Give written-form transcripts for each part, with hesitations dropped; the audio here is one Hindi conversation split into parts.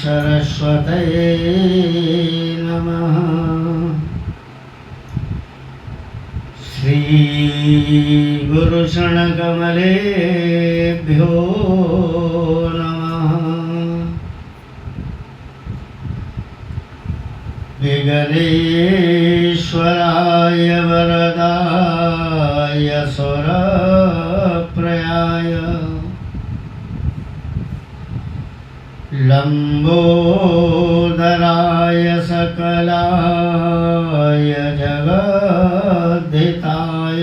सरस्वतये नमः। श्री गुरुचरणकमलेभ्यो नमः। विघ्नेश्वराय वरदाय सुरप्रयाय लंबोदराय सकलाय जगद्धिताय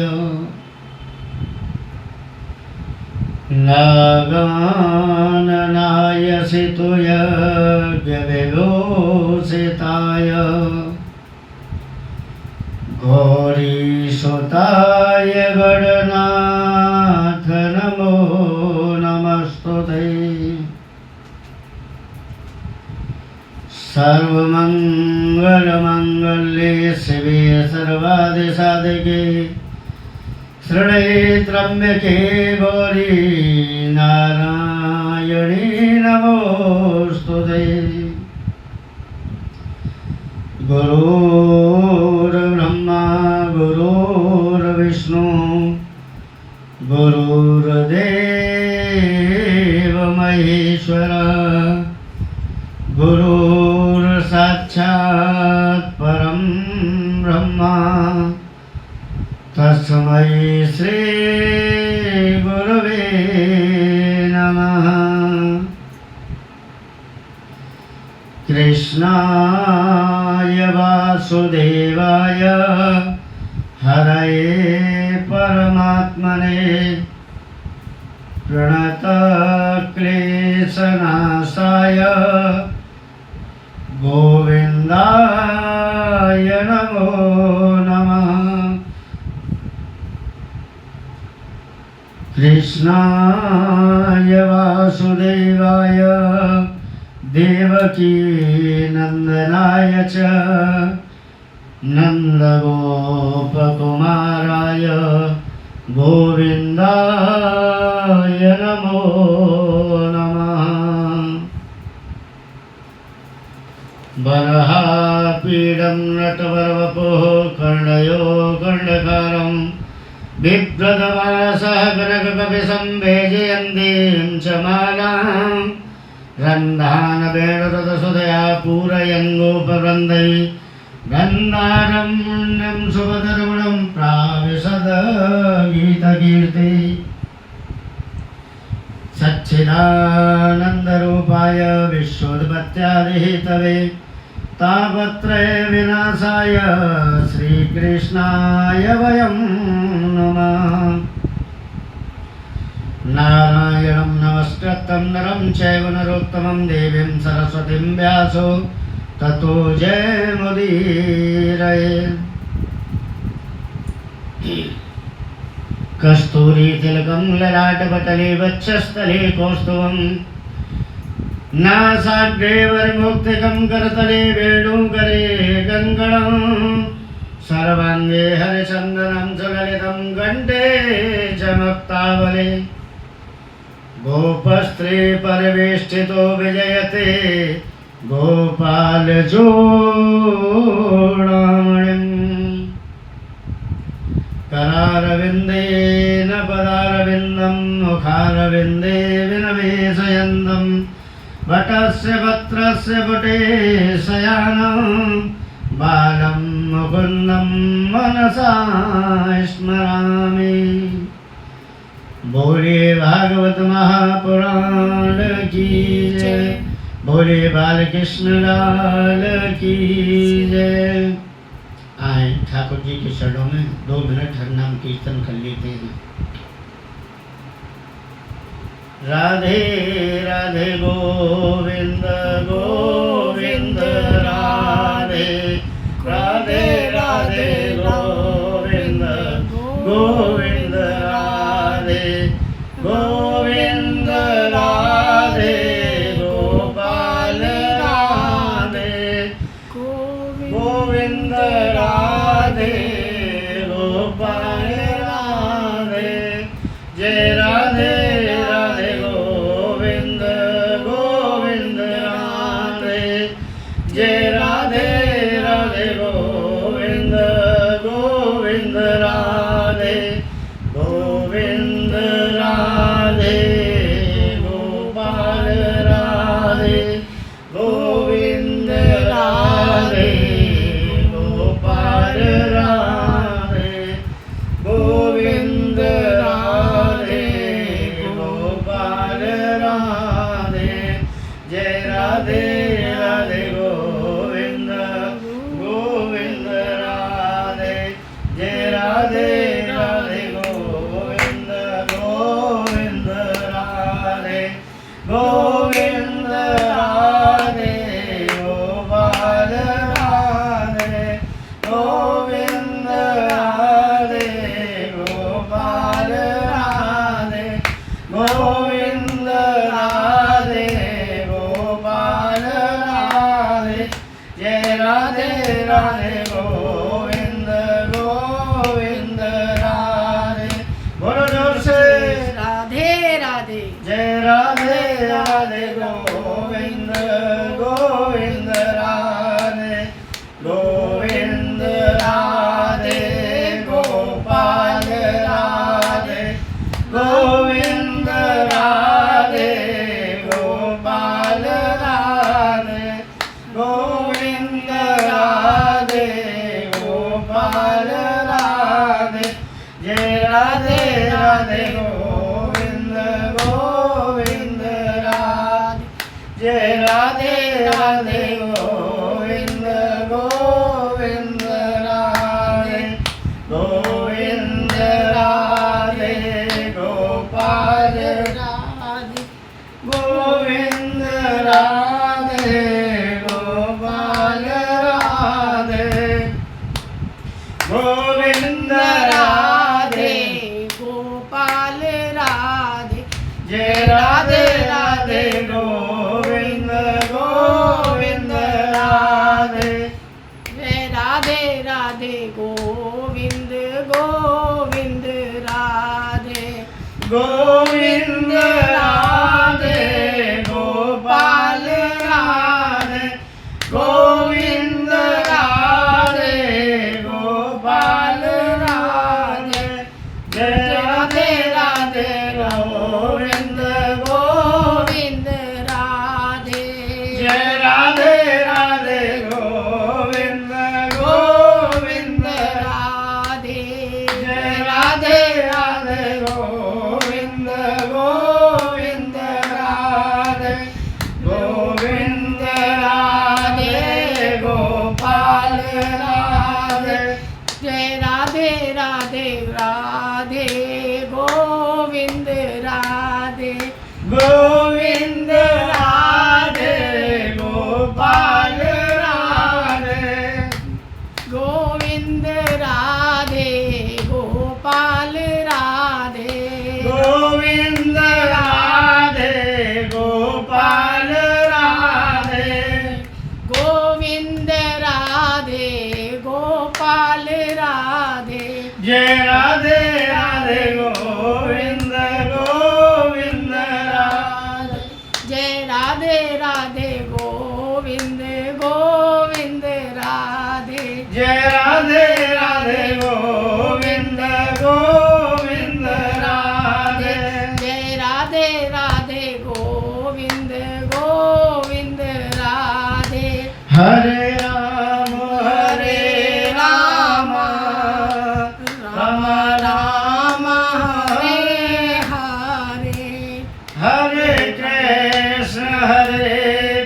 नागाननाय सितुयज्ञविभूषिताय गौरीसुताय गणनाथ नमो नमस्तुते। सर्वमंगलमंगल्ये शिवे सर्वादिसाधिके शरण्ये त्र्यंबके गौरी नारायणी नमोस्तुते। गुरुर्ब्रह्मा गुरुर्विष्णु गुरुर्देव महेश्वरा गुरुर्साक्षात् परं ब्रह्मा तस्मै श्री गुरवे नमः। कृष्णाय वासुदेवाय हरये परमात्मने प्रणतक्लेशनाशाय गोविन्दाय नमो नमः। कृष्णाय वासुदेवाय देवकी नंदनाय च नन्दगोपकुमाराय गोविन्दाय नमो नमः। बर्हापीडं नटवरवपुः कर्णयो गण्डकारं बिभ्रतमानसः कनककपिसंवेजयन्तीं च मालां रन्धानवेणुरतसुधया पूरयन् गोपवृन्दै गन्धारम्यं सुभद्रमणं प्राविशद गीतकीर्ति। सच्चिदानन्दरूपाय विश्वोत्पत्त्यादिहेतवे तापत्रय विनाशाय श्रीकृष्णाय वयं नमः। नारायणं नमस्कृतं नरं चैव नरोत्तमं देवीं सरस्वतीं व्यासो ततो जयमुदीरये। कस्तूरीतिलकं ललाटपटले वक्षस्थले कौस्तुभं नासाग्रे वरमुक्तिकं करतले वेणुकरे गङ्गणं सर्वाङ्गे हरिचन्दनं सुललितं कण्ठे च मुक्तावले गोपस्त्रे परिवेष्टितो विजयते गोपालचूडामणिम्। करारविन्देन पदारविन्दं मुखारविन्दे विनवेशयन्तं वटस्य पत्रस्य पुटे शयानं बालं मुकुन्दं मनसा स्मरामि। बोले भागवत महापुराण की जय, बोले बालकृष्ण लाल की जय। आए ठाकुर जी के शरणों में 2 मिनट हरिनाम कीर्तन कर लेते हैं। राधे राधे गोविंद गोविंद राधे राधे राधे गोविंद गोविंद राधे गोविंद राधे गोपाल राधे गोविंद राधे गोपाल राधे। जय राधे राधे गोविंद गोविंद राधे गोविंद राधे गोपाल राधे गोविंद राधे गोपाल राधे गोविंद राधे गोपाल राधे जय राधे राधे गोविंद गोविंद राधे जय राधे राधे गोविंद गोविंद राधे गोविंद राधे गोपाल राधे गोविंद राधे गोपाल राधे गोविंद राधे गोपाल राधे जय राधे राधे गोविंद गोविंद राधे बोलो जोर से राधे राधे जय राधे राधे गोविंद गोविंद राधे गोविंद राधे गोपाल राधे गोविंद राधे गोपाल राधे गोविंद राधे गोपाल राधे जय राधे राधे गोविंद गोविंद राधे जय राधे राधे गोविंद गोविंद राधे गोविंद राधे गोपाल राधे गोविंद राधे गोपाल राधे गोविंद राधे गोपाल राधे जय राधे राधे गोविंद गोविंद राधे जय राधे राधे गोविंद गोविंद राधे गोविंद राधे गोपाल राधे गोविंद राधे गोपाल राधे जय राधे राधे गोविंद गोविंद राधे जय राधे राधे गोविंद गोविंद राधे जय राधे राधे गोविंद गोविंद राधे गोविंद राधे गोपाल राधे जय राधे राधे राधे गोविंद राधे गोविंद राधे गोपाल राधे गोविंद राधे गोपाल राधे गोविंद राधे गोपाल राधे गोविंद राधे गोपाल राधे जय राधे राधे गोविंद गोविंद राधे जय राधे राधे गोविंद गोविंद राधे जय राधे राधे गोविंद गोविंद राधे जय राधे राधे गोविंद गोविंद राधे हरे राम राम राम राम हरे हरे हरे कृष्ण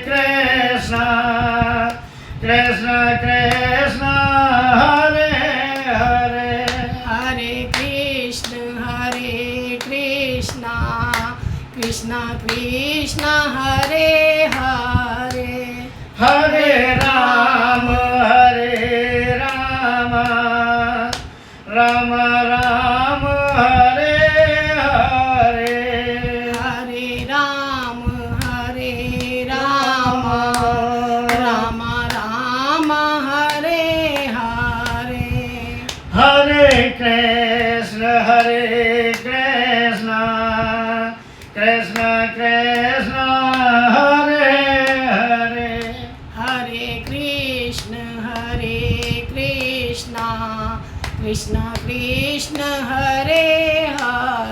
कृष्ण कृष्ण कृष्ण हरे हरे हरे कृष्ण कृष्ण कृष्ण हरे हरे हरे राम राम राम हरे हरे हरे राम राम राम हरे हरे हरे कृष्ण कृष्ण कृष्ण कृष्ण हरे हरे हरे कृष्ण कृष्ण कृष्ण कृष्ण हरे हरे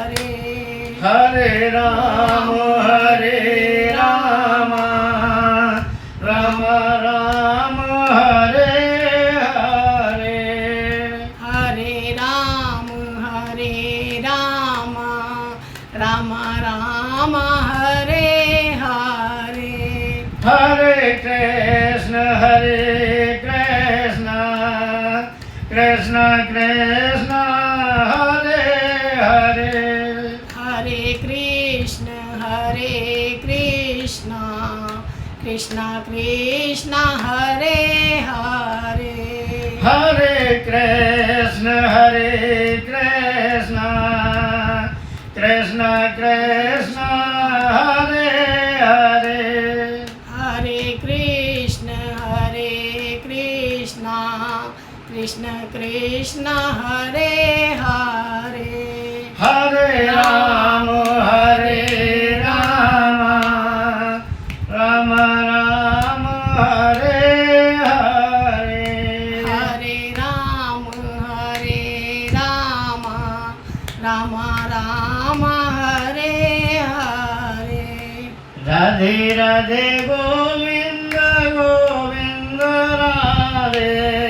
राम हरे राम राम राम हरे हरे हरे राम राम राम हरे हरे हरे कृष्ण कृष्ण कृष्ण हरे हरे हरे कृष्ण कृष्ण कृष्ण हरे हरे हरे कृष्ण कृष्ण कृष्ण हरे हरे हरे कृष्ण कृष्ण कृष्ण हरे हरे हरे राम राम राम हरे हरे हरे राम राम राम हरे हरे राधे राधे गोविंद गोविंद राधे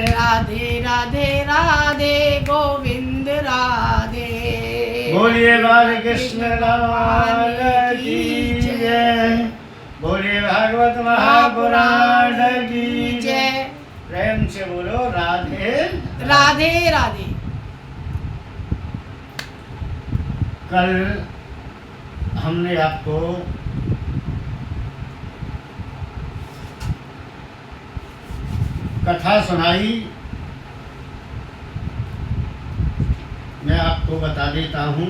राधे राधे राधे गोविंद राधे बोलिए बालकृष्ण लाल की जय बोलिए भागवत महापुराण की जय प्रेम से बोलो राधे राधे राधे। कल हमने आपको कथा सुनाई। मैं आपको बता देता हूँ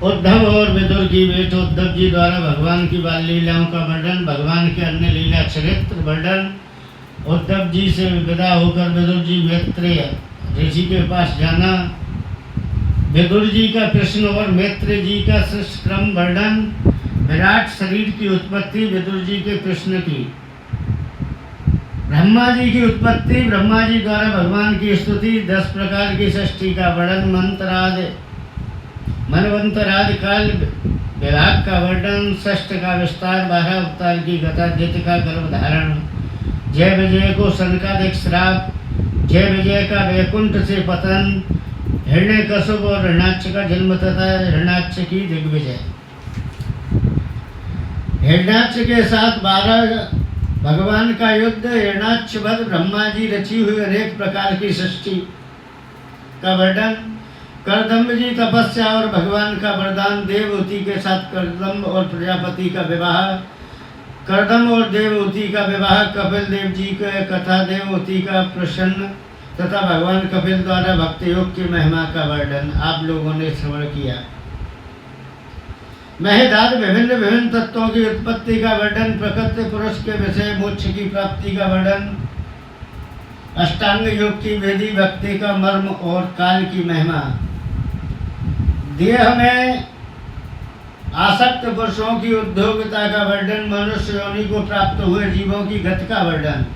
उद्धव और विदुर की बेट उद्धव जी द्वारा भगवान की बाल लीलाओं का वर्णन, भगवान के अन्य लीला चरित्र वर्णन। उद्धव जी से विदा होकर विदुर जी मैत्रेय ऋषि के पास जाना, विदुर जी का कृष्ण और मैत्रेय जी का सृष्टि क्रम वर्णन, विराट शरीर की उत्पत्ति विदुर जी के कृष्ण की, ब्रह्मा जी की उत्पत्ति, ब्रह्मा जी द्वारा भगवान की स्तुति, 10 प्रकार की सृष्टि का वर्णन, मनवंतरादि काल विभाग का वर्णन, षष्ठ का विस्तार, 12 अवतार की कथा, दैत्य का गर्भधारण, जय विजय को सनकादिक श्राप, जय विजय का वैकुंठ से पतन, हिरण्यकश्यप और हिरण्याक्ष का जन्म तथा हिरण्याक्ष की दिग्विजय। हिरण्याक्ष के साथ 12 भगवान का युद्ध, हिरण्याक्ष वध, ब्रह्मा जी रची हुई अनेक प्रकार की सृष्टि का वर्णन, करदम्ब जी तपस्या और भगवान का वरदान, देवहूति के साथ करदम्ब और प्रजापति का विवाह, करदम्ब और देवहूति का विवाह, कपिल देव जी का कथा, देवहूति का प्रसन्न तथा भगवान कपिल द्वारा भक्ति योग की महिमा का वर्णन आप लोगों ने श्रवण किया। महदाद विभिन्न तत्वों की उत्पत्ति का वर्णन, प्रकृति पुरुष के विषय, मोक्ष की प्राप्ति का वर्णन, अष्टांग योग की विधि, भक्ति का मर्म और काल की महिमा, देह में आसक्त पुरुषों की उद्योगिता का वर्णन, मनुष्य योनि को प्राप्त हुए जीवों की गति का वर्णन,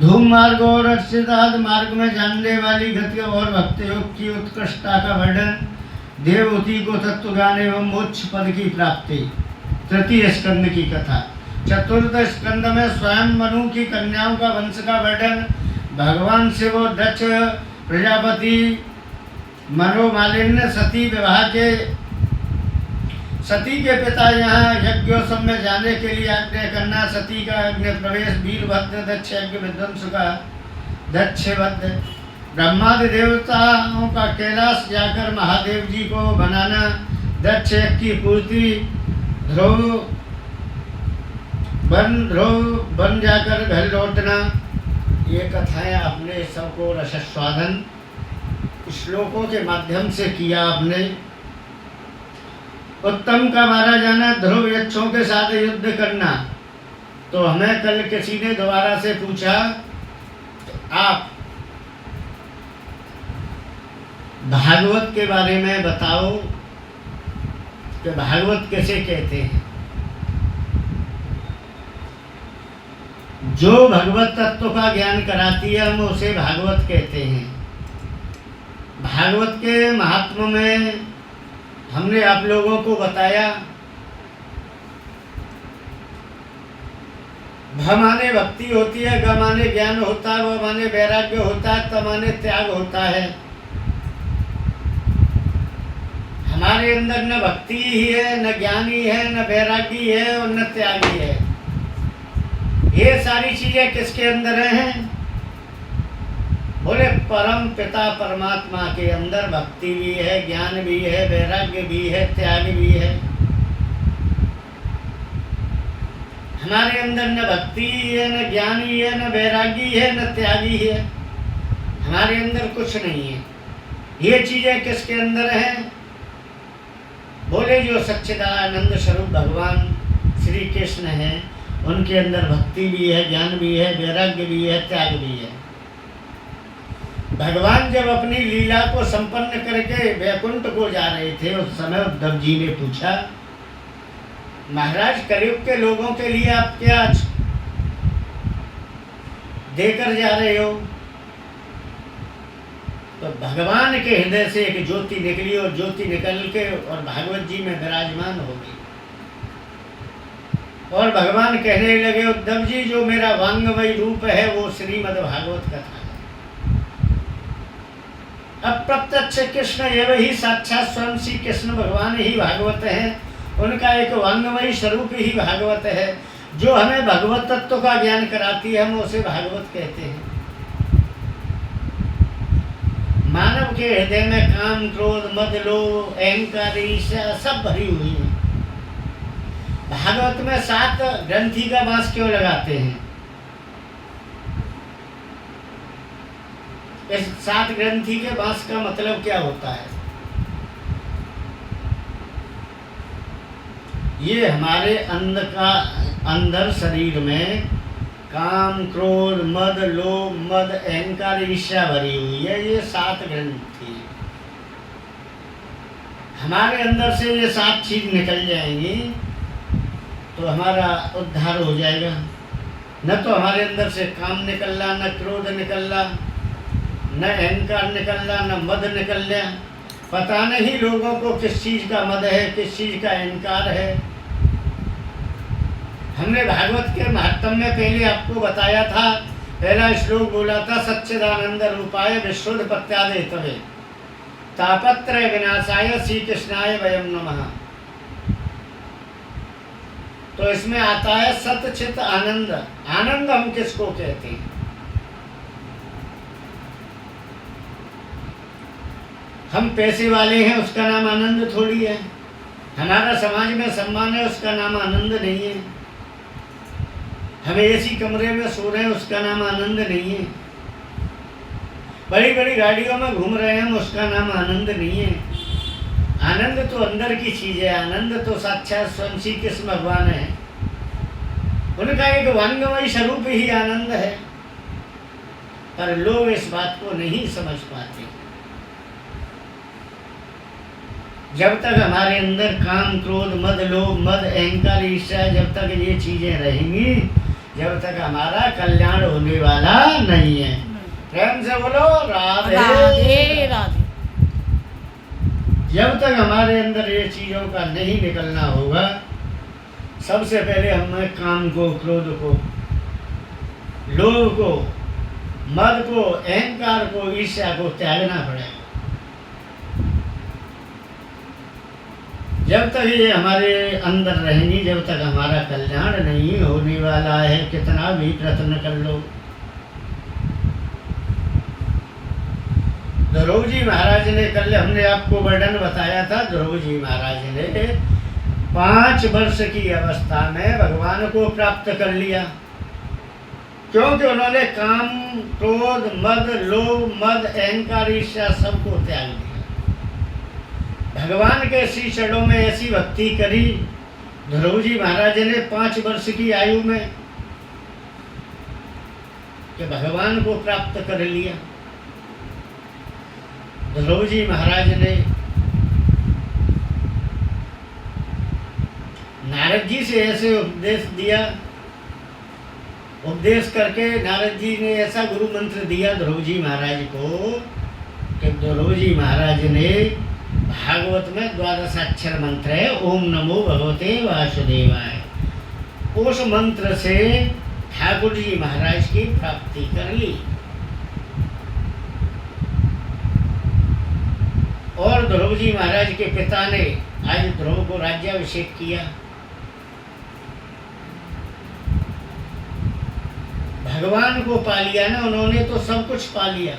धूम मार्ग और अक्षिताद मार्ग में जानने वाली गति और भक्ति योग की उत्कृष्टता का वर्णन, देवहूति को तत्व ज्ञान एवं मोक्ष पद की प्राप्ति, तृतीय स्कंद की कथा, चतुर्थ स्कंद में स्वयं मनु की कन्याओं का वंश का वर्णन, भगवान शिव और दक्ष प्रजापति मनोमालिन्य सती विवाह के सती के पिता यहाँ यज्ञोत्सव में जाने के लिए आज्ञा करना, सती का अग्नि प्रवेश, वीरभद्र दक्ष यज्ञ विध्वंस का दक्ष वध, ब्रह्मादि देवताओं का कैलाश जाकर महादेव जी को बनाना, दक्ष यज्ञ की पूर्ति, ध्रुव बन जाकर घर लौटना। ये कथाएं आपने सबको रसस्वादन श्लोकों के माध्यम से किया। आपने उत्तम का मारा जाना, ध्रुव यक्षों के साथ युद्ध करना। तो हमें कल किसी ने दोबारा से पूछा, आप भागवत के बारे में बताओ, कि भागवत कैसे कहते हैं। जो भगवत तत्व का ज्ञान कराती है हम उसे भागवत कहते हैं। भागवत के महात्म में हमने आप लोगों को बताया, भ माने भक्ति होती है, ग माने ज्ञान होता है, व माने वैराग्य होता है, त माने त्याग होता है। हमारे अंदर न भक्ति ही है, न ज्ञानी है, न वैरागी है और न त्यागी है। ये सारी चीजें किसके अंदर हैं? बोले परम पिता परमात्मा के अंदर भक्ति भी है, ज्ञान भी है, वैराग्य भी है, त्याग भी है। हमारे अंदर न भक्ति है, न ज्ञानी है, न वैरागी है, न त्यागी है। हमारे अंदर कुछ नहीं है। ये चीजें किसके अंदर हैं? बोले जो सच्चिदानंद स्वरूप भगवान श्री कृष्ण हैं, उनके अंदर भक्ति भी है, ज्ञान भी है, वैराग्य भी है, त्याग भी है। भगवान जब अपनी लीला को संपन्न करके वैकुंठ को जा रहे थे, उस समय उद्धव जी ने पूछा, महाराज कलयुग के लोगों के लिए आप क्या देकर जा रहे हो? तो भगवान के हृदय से एक ज्योति निकली और ज्योति निकल के और भागवत जी में विराजमान हो गई। और भगवान कहने लगे, उद्धव जी जो मेरा वांगमय रूप है वो श्रीमद् भागवत कथा है। अप्रत्यक्ष कृष्ण एवं ही साक्षात स्वयं श्री कृष्ण भगवान ही भागवत है। उनका एक वांगमय स्वरूप ही भागवत है, जो हमें भगवत तत्व का ज्ञान कराती है, हम उसे भागवत कहते हैं। मानव के हृदय में काम, क्रोध, मद, लोभ, अहंकार, ईर्ष्या सब भरी हुई है। भागवत में 7 ग्रंथि का बांस क्यों लगाते हैं? इस 7 ग्रंथि के बांस का मतलब क्या होता है? ये हमारे अंदर शरीर में काम, क्रोध, मद, लोभ, मद, अहंकार, ईर्ष्या भरी हुई है। ये 7 ग्रंथि हमारे अंदर से ये 7 चीज निकल जाएंगी तो हमारा उद्धार हो जाएगा। न तो हमारे अंदर से काम निकल रहा, न क्रोध निकल रहा, न अहंकार निकल रहा, न मद निकल रहा। पता नहीं लोगों को किस चीज का मद है, किस चीज का अहंकार है। हमने भागवत के महत्व में पहले आपको बताया था, पहला श्लोक बोला था, सच्चिदानंद रूपाय विश्वोत्पत्त्यादि हेतवे तापत्रय विनाशाय श्री कृष्णाय वयम नमः। तो इसमें आता है सत चित आनंद। आनंद हम किसको कहते हैं? हम पैसे वाले हैं, उसका नाम आनंद थोड़ी है। हमारा समाज में सम्मान है, उसका नाम आनंद नहीं है। हम ऐसी कमरे में सो रहे हैं, उसका नाम आनंद नहीं है। बड़ी बड़ी गाड़ियों में घूम रहे हैं, उसका नाम आनंद नहीं है। आनंद तो अंदर की चीज है। आनंद तो साक्षात स्वयं श्री कृष्ण भगवान है। उनका एक वांगमय स्वरूप ही आनंद है, पर लोग इस बात को नहीं समझ पाते। जब तक हमारे अंदर काम, क्रोध, मद, लोभ, मद, अहंकार, ईर्ष्या, जब तक ये चीजें रहेंगी, जब तक हमारा कल्याण होने वाला नहीं है। प्रेम से बोलो राधे राधे राधे। जब तक हमारे अंदर ये चीजों का नहीं निकलना होगा, सबसे पहले हमें काम को, क्रोध को, लोभ को, मद को, अहंकार को, ईर्ष्या को त्यागना पड़ेगा। जब तक ये हमारे अंदर रहेंगी, जब तक हमारा कल्याण नहीं होने वाला है, कितना भी प्रयत्न कर लो। ध्रुव जी महाराज ने, कल हमने आपको वर्णन बताया था, ध्रुव जी महाराज ने 5 वर्ष की अवस्था में भगवान को प्राप्त कर लिया, क्योंकि उन्होंने काम, क्रोध, मद, लोभ, मद, अहंकार, ईर्ष्या सबको त्याग दिया। भगवान के श्री चरणों में ऐसी भक्ति करी ध्रुव जी महाराज ने 5 वर्ष की आयु में, कि भगवान को प्राप्त कर लिया। ध्रुव जी महाराज ने नारद जी से ऐसे उपदेश दिया। उपदेश करके नारद जी ने ऐसा गुरु मंत्र दिया ध्रुव जी महाराज को कि ध्रुव जी महाराज ने भागवत में 12 अक्षर मंत्र है, ओम नमो भगवते वासुदेवाय, उस मंत्र से ठाकुर जी महाराज की प्राप्ति कर ली। और ध्रुव जी महाराज के पिता ने आज ध्रुव को राज्याभिषेक किया। भगवान को पा लिया ना उन्होंने, तो सब कुछ पा लिया।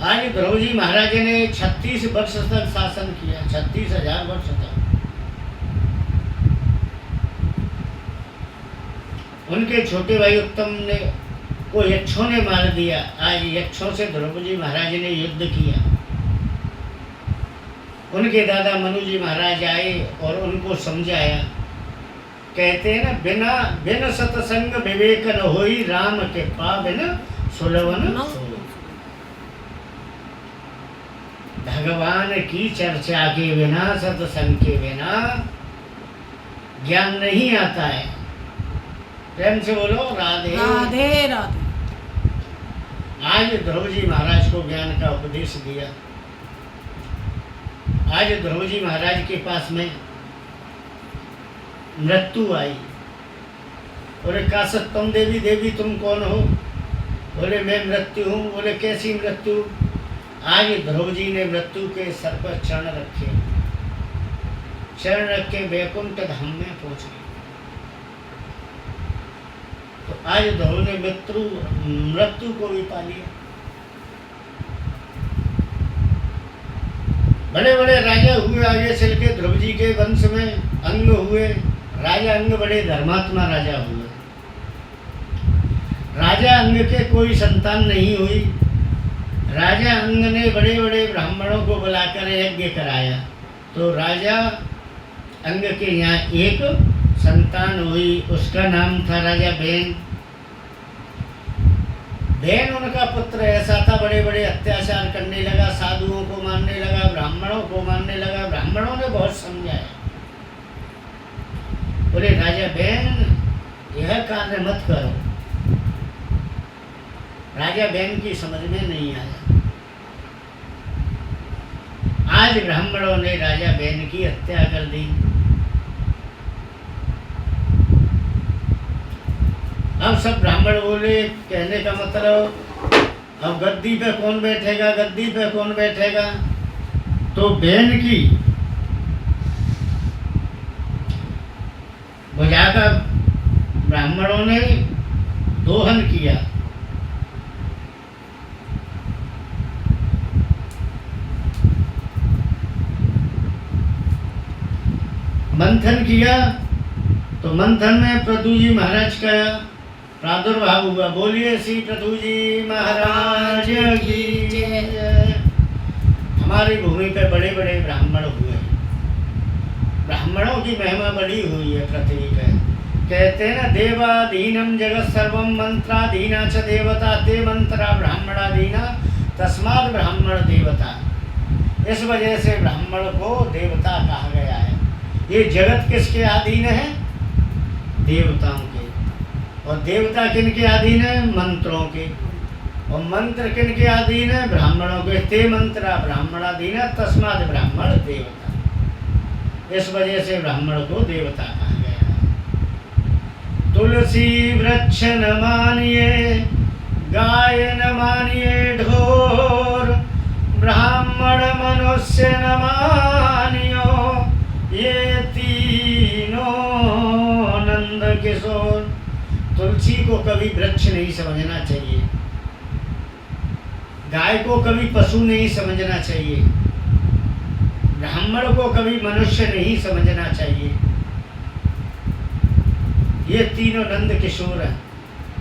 आज ध्रुव जी महाराज ने 36 वर्ष तक शासन किया, 36,000 वर्ष तक। उनके छोटे भाई उत्तम ने को यक्षों ने मार दिया। आज यक्षों से ध्रुव जी महाराज ने युद्ध किया। उनके दादा मनु जी महाराज आए और उनको समझाया। कहते हैं ना, बिना बिन सत्संग विवेक न होई, राम के पावन सुलवन सोई। भगवान की चर्चा के बिना, सत्संग के बिना ज्ञान नहीं आता है। प्रेम से बोलो राधे राधे राधे। आज ध्रुव जी महाराज को ज्ञान का उपदेश दिया। आज ध्रुव जी महाराज के पास में मृत्यु आई। बोले का सत्यम देवी, देवी तुम कौन हो? बोले मैं मृत्यु हूँ। बोले कैसी मृत्यु? आज ध्रुव जी ने मृत्यु के सर पर चरण रखे, चरण रख के वैकुंठ धाम में पहुंच गए। तो आज ध्रुव ने मृत्यु को भी पा लिया। बड़े बड़े राजा हुए आगे चल के, ध्रुव जी के वंश में अंग हुए राजा। अंग बड़े धर्मात्मा राजा हुए। राजा अंग के कोई संतान नहीं हुई। राजा अंग ने बड़े बड़े ब्राह्मणों को बुलाकर यज्ञ कराया, तो राजा अंग के यहाँ एक संतान हुई, उसका नाम था राजा बैन। बैन उनका पुत्र ऐसा था, बड़े बड़े अत्याचार करने लगा, साधुओं को मारने लगा, ब्राह्मणों को मारने लगा। ब्राह्मणों ने बहुत समझाया, बोले राजा बैन यह कार्य मत करो। राजा बैन की समझ में नहीं आया। आज ब्राह्मणों ने राजा बैन की हत्या कर दी। अब सब ब्राह्मण बोले, कहने का मतलब अब गद्दी पे कौन बैठेगा, गद्दी पे कौन बैठेगा? तो बैन की बुझाकर ब्राह्मणों ने दोहन किया। मंथन किया, तो मंथन में पृथु जी महाराज का प्रादुर्भाव हुआ। बोलिए श्री पृथु जी महाराज की जय। हमारी भूमि पे बड़े बड़े ब्राह्मण हुए। ब्राह्मणों की महिमा बड़ी हुई है पृथ्वी पे। कहते हैं ना, देवाधीनम जगत सर्वम मंत्राधीना च देवता, ते मंत्रा ब्राह्मणाधीना तस्मात् ब्राह्मण देवता। इस वजह से ब्राह्मण को देवता कहा गया है। ये जगत किसके अधीन है? देवताओं के। और देवता किनके अधीन है? मंत्रों के। और मंत्र किनके अधीन है? ब्राह्मणों के। ते मंत्रा ब्राह्मणाधीन तस्मात् ब्राह्मण देवता। इस वजह से ब्राह्मण को देवता कहा गया है। तुलसी वृक्ष न मानिए, गाय न मानिए ढोर, ब्राह्मण मनुष्य न मानियो, ये तीनों नंद किशोर। तुलसी को कभी वृक्ष नहीं समझना चाहिए, गाय को कभी पशु नहीं समझना चाहिए, ब्राह्मण को कभी मनुष्य नहीं समझना चाहिए। ये तीनों नंद किशोर हैं,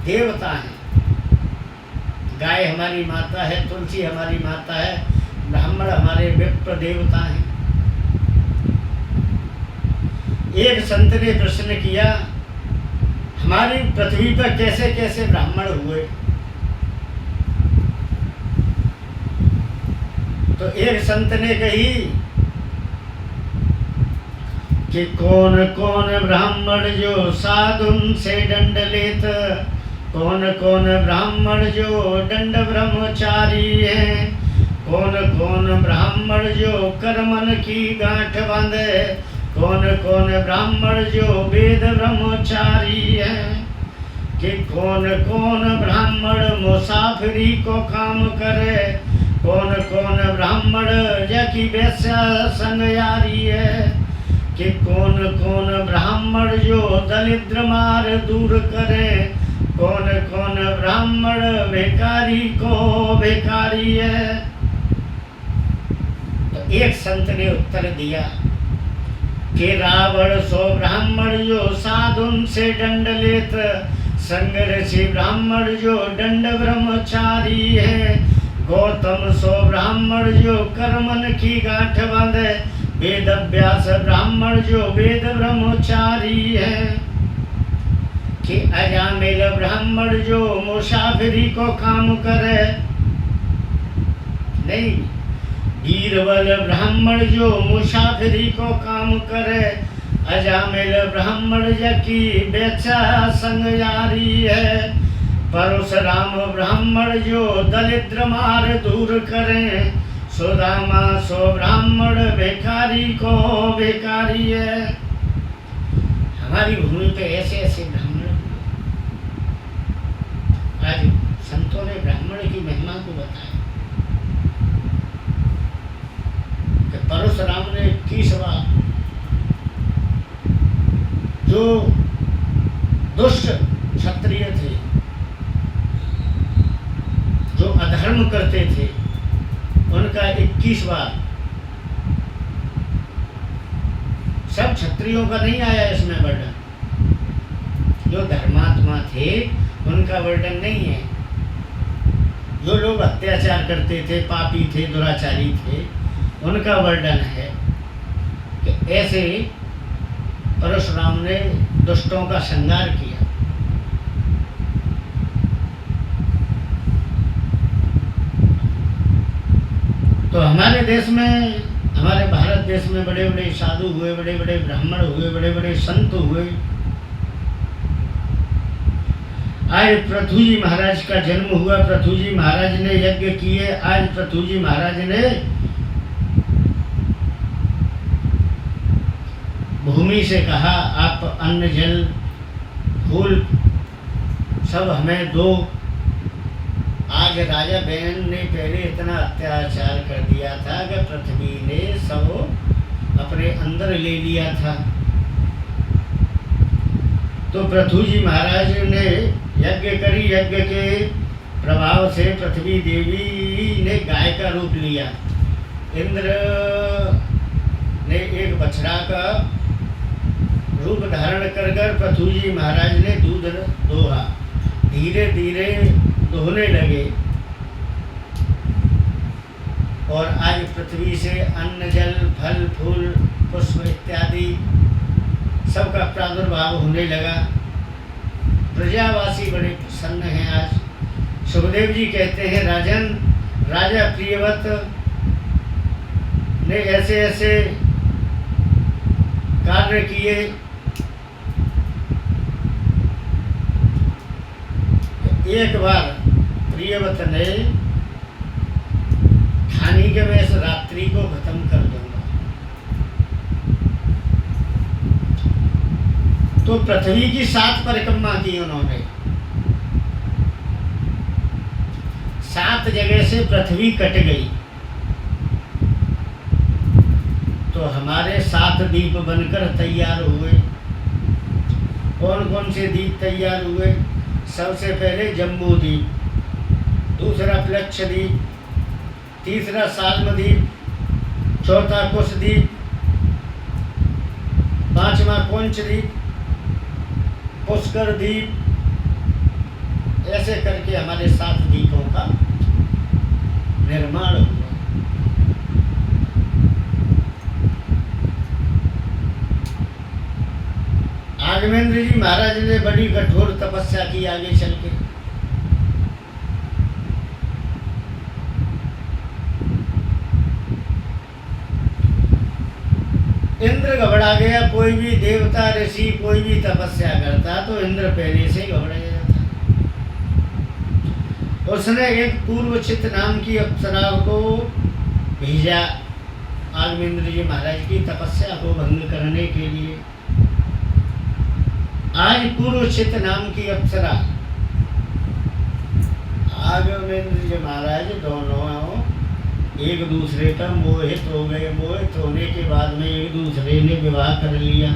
देवता हैं। गाय हमारी माता है, तुलसी हमारी माता है, ब्राह्मण हमारे विप्र देवता हैं। एक संत ने प्रश्न किया, हमारी पृथ्वी पर कैसे कैसे ब्राह्मण हुए? तो एक संत ने कही, कि कौन कौन ब्राह्मण जो साधुन से दंड लेत, कौन कौन ब्राह्मण जो दंड ब्रह्मचारी है, कौन कौन ब्राह्मण जो कर्मन की गांठ बांधे, कौन कौन ब्राह्मण जो वेद ब्रह्मचारी है, कि कौन कौन ब्राह्मण मुसाफिरी को काम करे, कौन कौन ब्राह्मण जकी वैश्या संग यारी है, कि कौन कौन ब्राह्मण जो दरिद्र मार दूर करे, कौन कौन ब्राह्मण भिखारी को भिखारी है। तो एक संत ने उत्तर दिया कि रावण सो ब्राह्मण जो साधुन से दंड लेत, संगर्षि ब्राह्मण जो दंड ब्रह्मचारी है, गौतम सो ब्राह्मण जो कर्मन की गांठ बांधे, वेद व्यास ब्राह्मण जो वेद ब्रह्मचारी है, कि अजामिल ब्राह्मण जो मुसाफिरी को काम करे, नहीं, बीरबल ब्राह्मण जो मुसाफिरी को काम करे, अजामिल ब्राह्मण जकी बेचा संग यारी है, परशुराम ब्राह्मण जो दरिद्र मार दूर करे, सुदामा सो ब्राह्मण भिखारी को भिखारी है। हमारी भूमि पे ऐसे ऐसे ब्राह्मण, आज संतों ने ब्राह्मण की महिमा को बताया कि परशुराम ने 21 बार जो दुष्ट क्षत्रिय थे, जो अधर्म करते थे, उनका 21 बार, सब क्षत्रियों का नहीं आया इसमें वर्णन, जो धर्मात्मा थे उनका वर्णन नहीं है। जो लोग अत्याचार करते थे, पापी थे, दुराचारी थे, उनका वर्णन है कि ऐसे परशुराम ने दुष्टों का संहार किया। तो हमारे देश में, हमारे भारत देश में बड़े बड़े साधु हुए, बड़े बड़े ब्राह्मण हुए, बड़े बड़े संत हुए। आज पृथु जी महाराज का जन्म हुआ, पृथु जी महाराज ने यज्ञ किए। आज पृथु जी महाराज ने भूमि से कहा, आप अन्न जल फूल सब हमें दो। आज राजा बहन ने पहले इतना अत्याचार कर दिया था कि पृथ्वी ने सब अपने अंदर ले लिया था। तो पृथु जी महाराज ने यज्ञ करी, यज्ञ के प्रभाव से पृथ्वी देवी ने गाय का रूप लिया। इंद्र ने एक बछड़ा का रूप धारण कर पृथु जी महाराज ने दूध दोहा। धीरे धीरे दोहने लगे और आज पृथ्वी से अन्न जल फल फूल पुष्प इत्यादि सबका प्रादुर्भाव होने लगा। प्रजावासी बड़े प्रसन्न हैं। आज सुखदेव जी कहते हैं, राजन, राजा प्रियव्रत ने ऐसे ऐसे कार्य किए, एक बार प्रियव्रत ने ठानी के मैं इस रात्रि को खत्म कर दूंगा। तो पृथ्वी की 7 परिक्रमा की उन्होंने। 7 जगह से पृथ्वी कट गई तो हमारे 7 दीप बनकर तैयार हुए। कौन कौन से दीप तैयार हुए? सबसे पहले जम्बू द्वीप, दूसरा प्लक्ष द्वीप, तीसरा साल्म द्वीप, चौथा कुश द्वीप, 5वां पुंछ द्वीप, पुष्कर द्वीप। ऐसे करके हमारे 7 द्वीपों का निर्माण हुआ। राघवेंद्र जी महाराज ने बड़ी कठोर तपस्या की आगे चल के। इंद्र घबरा गया। कोई भी देवता ऋषि कोई भी तपस्या करता तो इंद्र पहले से घबरा जाता। उसने एक पूर्वचित नाम की अप्सरा को भेजा आगमेंद्र जी महाराज की तपस्या को भंग करने के लिए। आज पूर्वचित नाम की अप्सरा आगमेंद्र जी महाराज दोनों एक दूसरे पर मोहित हो गए। मोहित होने के बाद में एक दूसरे ने विवाह कर लिया।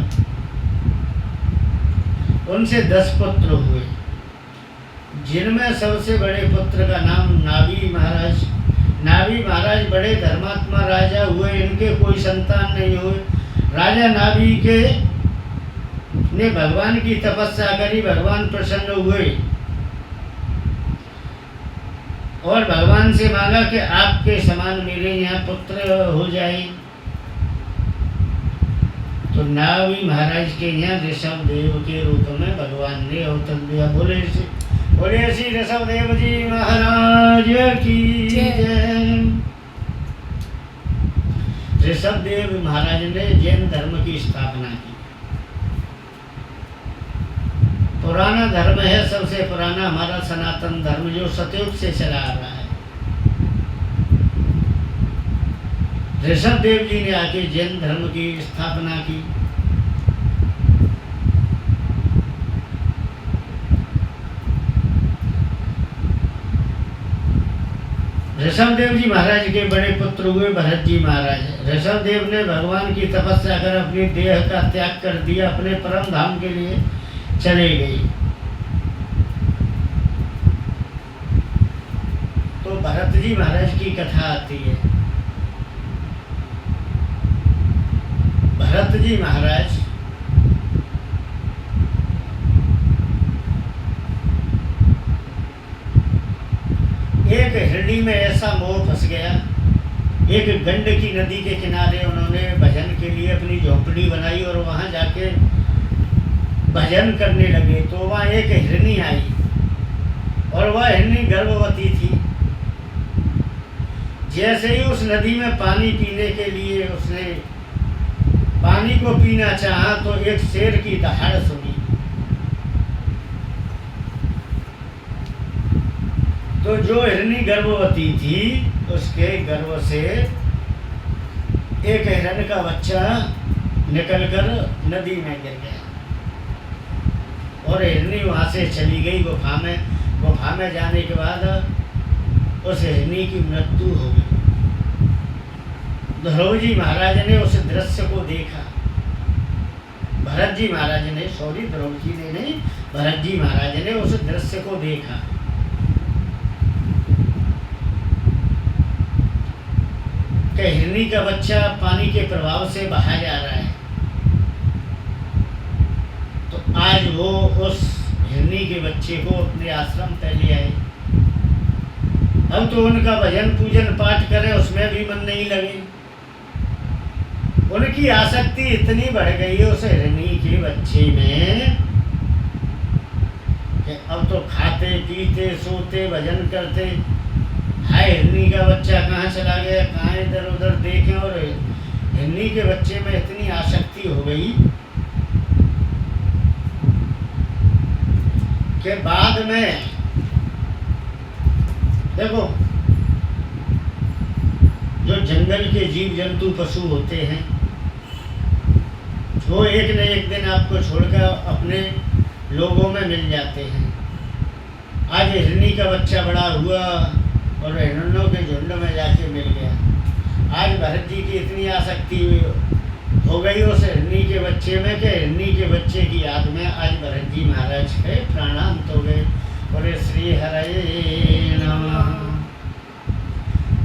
उनसे 10 पुत्र हुए, जिनमें सबसे बड़े पुत्र का नाम नाभि महाराज। नाभि महाराज बड़े धर्मात्मा राजा हुए। इनके कोई संतान नहीं हुए। राजा नाभि के ने भगवान की तपस्या करी। भगवान प्रसन्न हुए और भगवान से मांगा कि आपके समान मेरे यहाँ पुत्र हो जाए। तो नाभि महाराज के यहाँ ऋषभ देव के रूप में भगवान ने अवतार दिया। बोले श्री ऋषभ देव जी महाराज की जय। ऋषभ देव महाराज ने जैन धर्म की स्थापना की। पुराना धर्म है, सबसे पुराना हमारा सनातन धर्म जो सतयुग से चला आ रहा है। ऋषभ देव जी ने आके जैन धर्म की स्थापना की। ऋषभ देव जी महाराज के बड़े पुत्र हुए भरत जी महाराज। ऋषभ देव ने भगवान की तपस्या कर अपनी देह का त्याग कर दिया, अपने परम धाम के लिए चले गए। तो भरत जी महाराज की कथा आती है। भरत जी महाराज एक हिरणी में ऐसा मोह फंस गया। एक गंडकी नदी के किनारे उन्होंने भजन के लिए अपनी झोपड़ी बनाई और वहां जाके भजन करने लगे। तो वहाँ एक हिरनी आई और वह हिरनी गर्भवती थी। जैसे ही उस नदी में पानी पीने के लिए उसने पानी को पीना चाहा तो एक शेर की दहाड़ सुनी। तो जो हिरनी गर्भवती थी उसके गर्भ से एक हिरण का बच्चा निकलकर नदी में गिर गया और हिरनी वहाँ से चली गई गुफा में। गुफा में जाने के बाद उस हिरनी की मृत्यु हो गई। ध्रुव जी महाराज ने उस दृश्य को देखा। भरत जी महाराज ने, सॉरी ध्रुव जी ने नहीं, भरत जी महाराज ने उस दृश्य को देखा। कि हिरनी का बच्चा पानी के प्रभाव से बहा जा रहा है। तो आज वो उस हिरनी के बच्चे को अपने आश्रम पे ले आए। अब तो उनका भजन पूजन पाठ करें उसमें भी मन नहीं लगे। उनकी आसक्ति इतनी बढ़ गई है उस हिरनी के बच्चे में कि अब तो खाते पीते सोते भजन करते। हाय हिरनी का बच्चा कहाँ चला गया, कहाँ इधर उधर देखें। और हिरनी के बच्चे में इतनी आसक्ति हो गई कि बाद में देखो जो जंगल के जीव जंतु पशु होते हैं वो एक न एक दिन आपको छोड़कर अपने लोगों में मिल जाते हैं। आज हिरनी का बच्चा बड़ा हुआ और हिरणों के झुंड में जाके मिल गया। आज भरत जी की इतनी आसक्ति हो गई उस हिरनी के बच्चे में कि हिरनी के बच्चे की याद में आज भरत जी महाराज के प्राणांत हो गए। और श्री हरे नमः।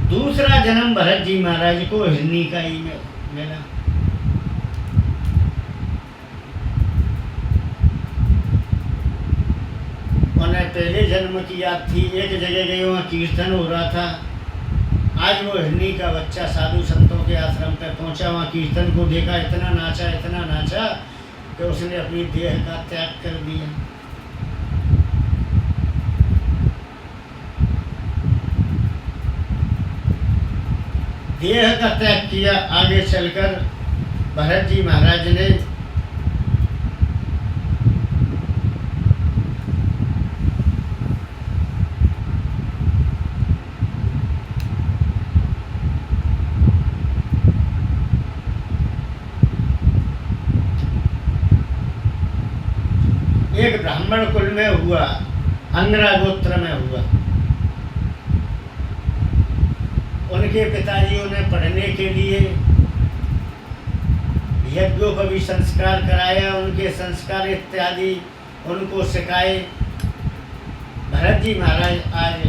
दूसरा जन्म भरत जी महाराज को हिरनी का ही मिला। उन्हें पहले जन्म की याद थी। एक जगह गए वहाँ कीर्तन हो रहा था। आज वो हिरनी का बच्चा साधु संतों के आश्रम पर पहुँचा। वहाँ कीर्तन को देखा, इतना नाचा कि उसने अपनी देह का त्याग कर दिया। देह का त्याग किया। आगे चलकर भरत जी महाराज ने एक ब्राह्मण कुल में हुआ, अंगरा गोत्र में हुआ। उनके पिताजियों ने पढ़ने के लिए यज्ञोपवीत संस्कार कराया, उनके संस्कार इत्यादि उनको सिखाए। भरत जी महाराज आज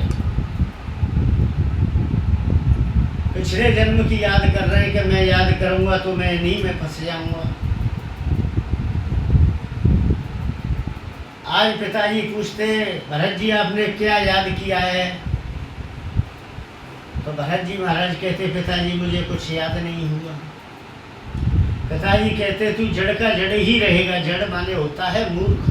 पिछले जन्म की याद कर रहे हैं कि मैं याद करूंगा तो मैं इन्हीं में फंस जाऊंगा। आज पिताजी पूछते, भरत जी आपने क्या याद किया है? तो भरत जी महाराज कहते, पिताजी मुझे कुछ याद नहीं हुआ। पिताजी कहते, तू जड़ का जड़ ही रहेगा। जड़ माने होता है मूर्ख।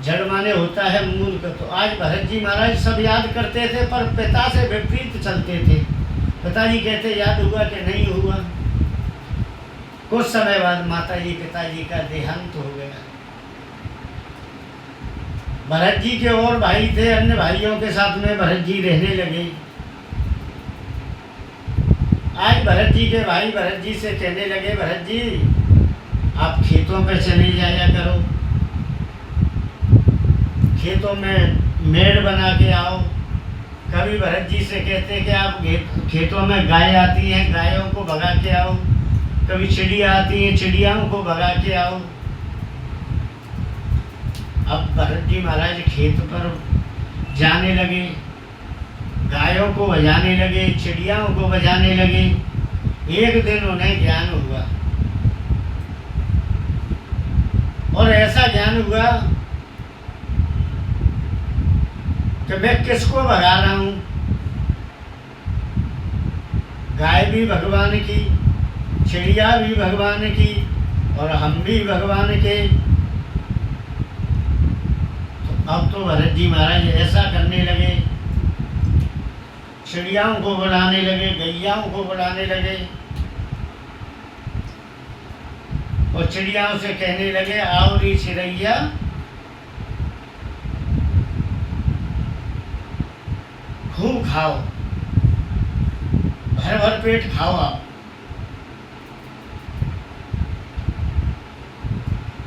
जड़ माने होता है मूर्ख। तो आज भरत जी महाराज सब याद करते थे पर पिता से विपरीत चलते थे। पिताजी कहते, याद हुआ कि नहीं हुआ? कुछ समय बाद माता जी पिताजी का देहांत हो गया। भरत जी के और भाई थे, अन्य भाइयों के साथ में भरत जी रहने लगे। आज भरत जी के भाई भरत जी से कहने लगे, भरत जी आप खेतों पे चले जाया करो, खेतों में मेड़ बना के आओ। कभी भरत जी से कहते कि आप खेतों में गाय आती हैं, गायों को भगा के आओ। कभी चिड़िया आती हैं, चिड़ियाओं को भगा के आओ। अब भरत जी महाराज खेत पर जाने लगे, गायों को बजाने लगे, चिड़ियाओं को बजाने लगे। एक दिन उन्हें ज्ञान हुआ और ऐसा ज्ञान हुआ कि मैं किसको भगा रहा हूँ। गाय भी भगवान की, चिड़िया भी भगवान की और हम भी भगवान के। तो अब तो भरत जी महाराज ऐसा करने लगे, चिड़ियाओं को बुलाने लगे, गैयाओं को बुलाने लगे और चिड़ियाओं से कहने लगे, आओ री चिड़ैया खूब खाओ, भर भर पेट खाओ आप।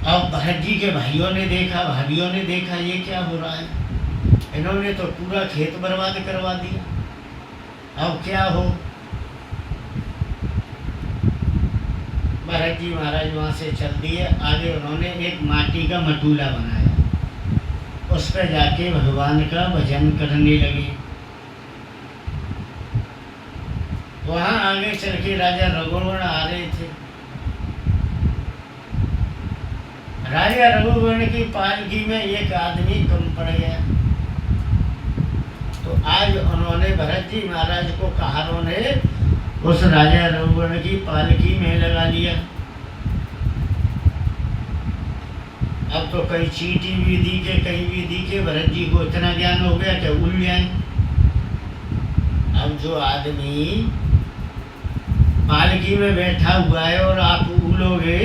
अब भरत जी के भाइयों ने देखा, भाभियों ने देखा, ये क्या हो रहा है? इन्होंने तो पूरा खेत बर्बाद करवा दिया। अब क्या हो? भरत जी महाराज वहाँ से चल दिए। आगे उन्होंने एक माटी का मटूला बनाया, उस पर जाके भगवान का भजन करने लगे। वहाँ आगे चल के राजा रघुवर्ण आ रहे थे। राजा रघुवर्ण की पालकी में एक आदमी कम पड़ गया। तो आज उन्होंने भरत जी महाराज को कहारों ने उस राजा रघुवर्ण की पालकी में लगा लिया। अब तो कहीं चींटी भी दी के, कहीं भी दी के। भरत जी को इतना ज्ञान हो गया कि उल जाए। अब जो आदमी पालकी में बैठा हुआ है और आप उलोगे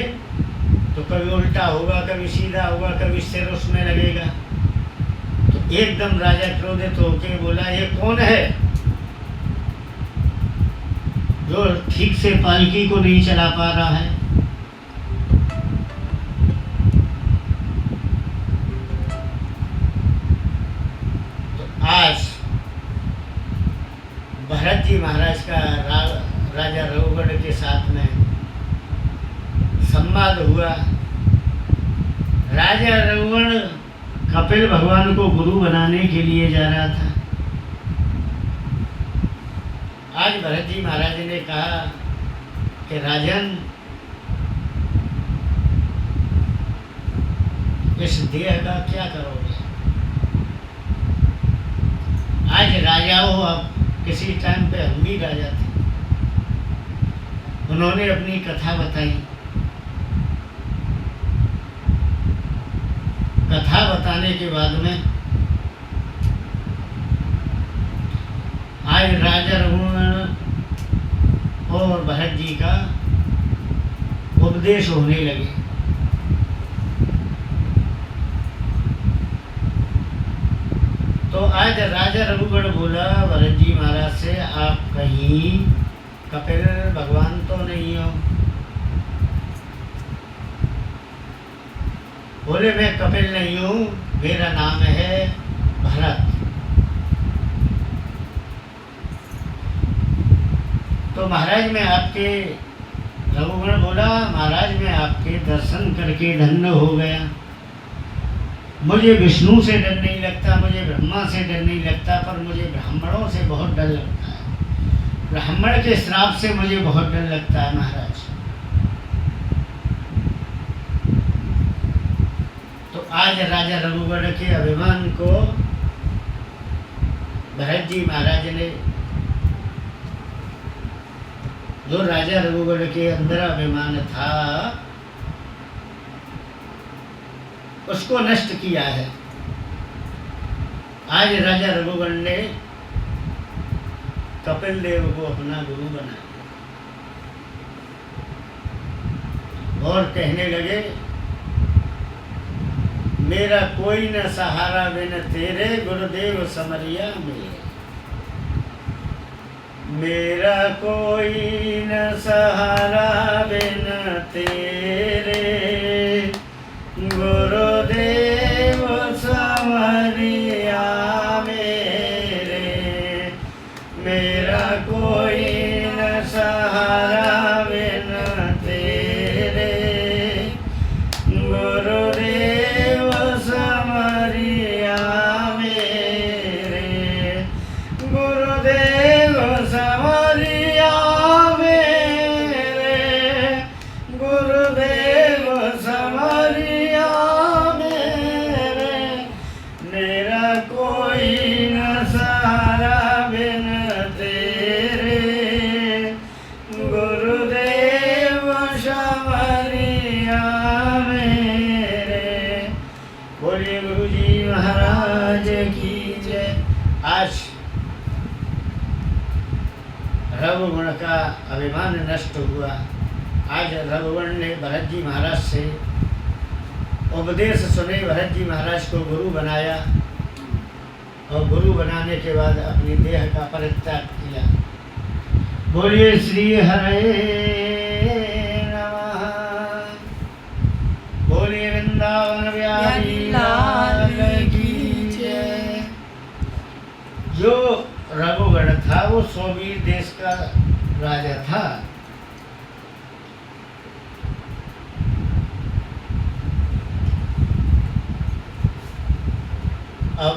तो कभी उल्टा होगा, कभी सीधा होगा, कभी सिर उसमें लगेगा। तो एकदम राजा क्रोधित होके बोला, ये कौन है जो ठीक से पालकी को नहीं चला पा रहा है? तो आज भरत जी महाराज का राजा रघुवर्ण के साथ में संवाद हुआ। राजा रघुवर्ण कपिल भगवान को गुरु बनाने के लिए जा रहा था। आज भरत जी महाराज ने कहा कि राजन, इस देह का क्या करोगे? आज राजा हो, अब किसी टाइम पे हम भी राजा थे। उन्होंने अपनी कथा बताई। कथा बताने के बाद में आज राजा रघुवंश और भरत जी का उपदेश होने लगे। तो आज राजा रघुगण बोला भरत जी महाराज से, आप कहीं कपिल भगवान तो नहीं हो? बोले मैं कपिल नहीं हूँ, मेरा नाम है भरत। तो महाराज मैं आपके, रघुगण बोला महाराज मैं आपके दर्शन करके धन्य हो गया। मुझे विष्णु से डर नहीं लगता, मुझे ब्रह्मा से डर नहीं लगता, पर मुझे ब्राह्मणों से बहुत डर लगता है। ब्राह्मण के श्राप से मुझे बहुत डर लगता है महाराज। तो आज राजा रघुगण के अभिमान को भरत जी महाराज ने, जो राजा रघुगण के अंदर अभिमान था उसको नष्ट किया है। आज राजा रघुगण ने कपिल देव को अपना गुरु बनाया और कहने लगे मेरा कोई न सहारा बिन तेरे गुरुदेव समरिया मेरे। मेरा कोई न सहारा बिन तेरे गुरुदेव समरिया मेरे। मेरा कोई न सहारा बिन तेरे गुरुदेव समरिया मेरे। गुरुदेव समरिया मेरे। गुरुदेव समरिया मेरे। मेरा कोई न सहारा बिन तेरे गुरुदेव समरिया मेरे। बोलिए गुरु जी महाराज की जय। आज रघुगण का अभिमान नष्ट हुआ। आज रघुगण ने भरत जी महाराज से उपदेश सुने, भरत जी महाराज को गुरु बनाया और गुरु बनाने के बाद अपनी देह का परित्याग किया। बोलिए श्री हरे नमः। बोलिए वृंदावन बिहारी लाल की जय। जो रघुगण था वो सोवीर देश का राजा था। अब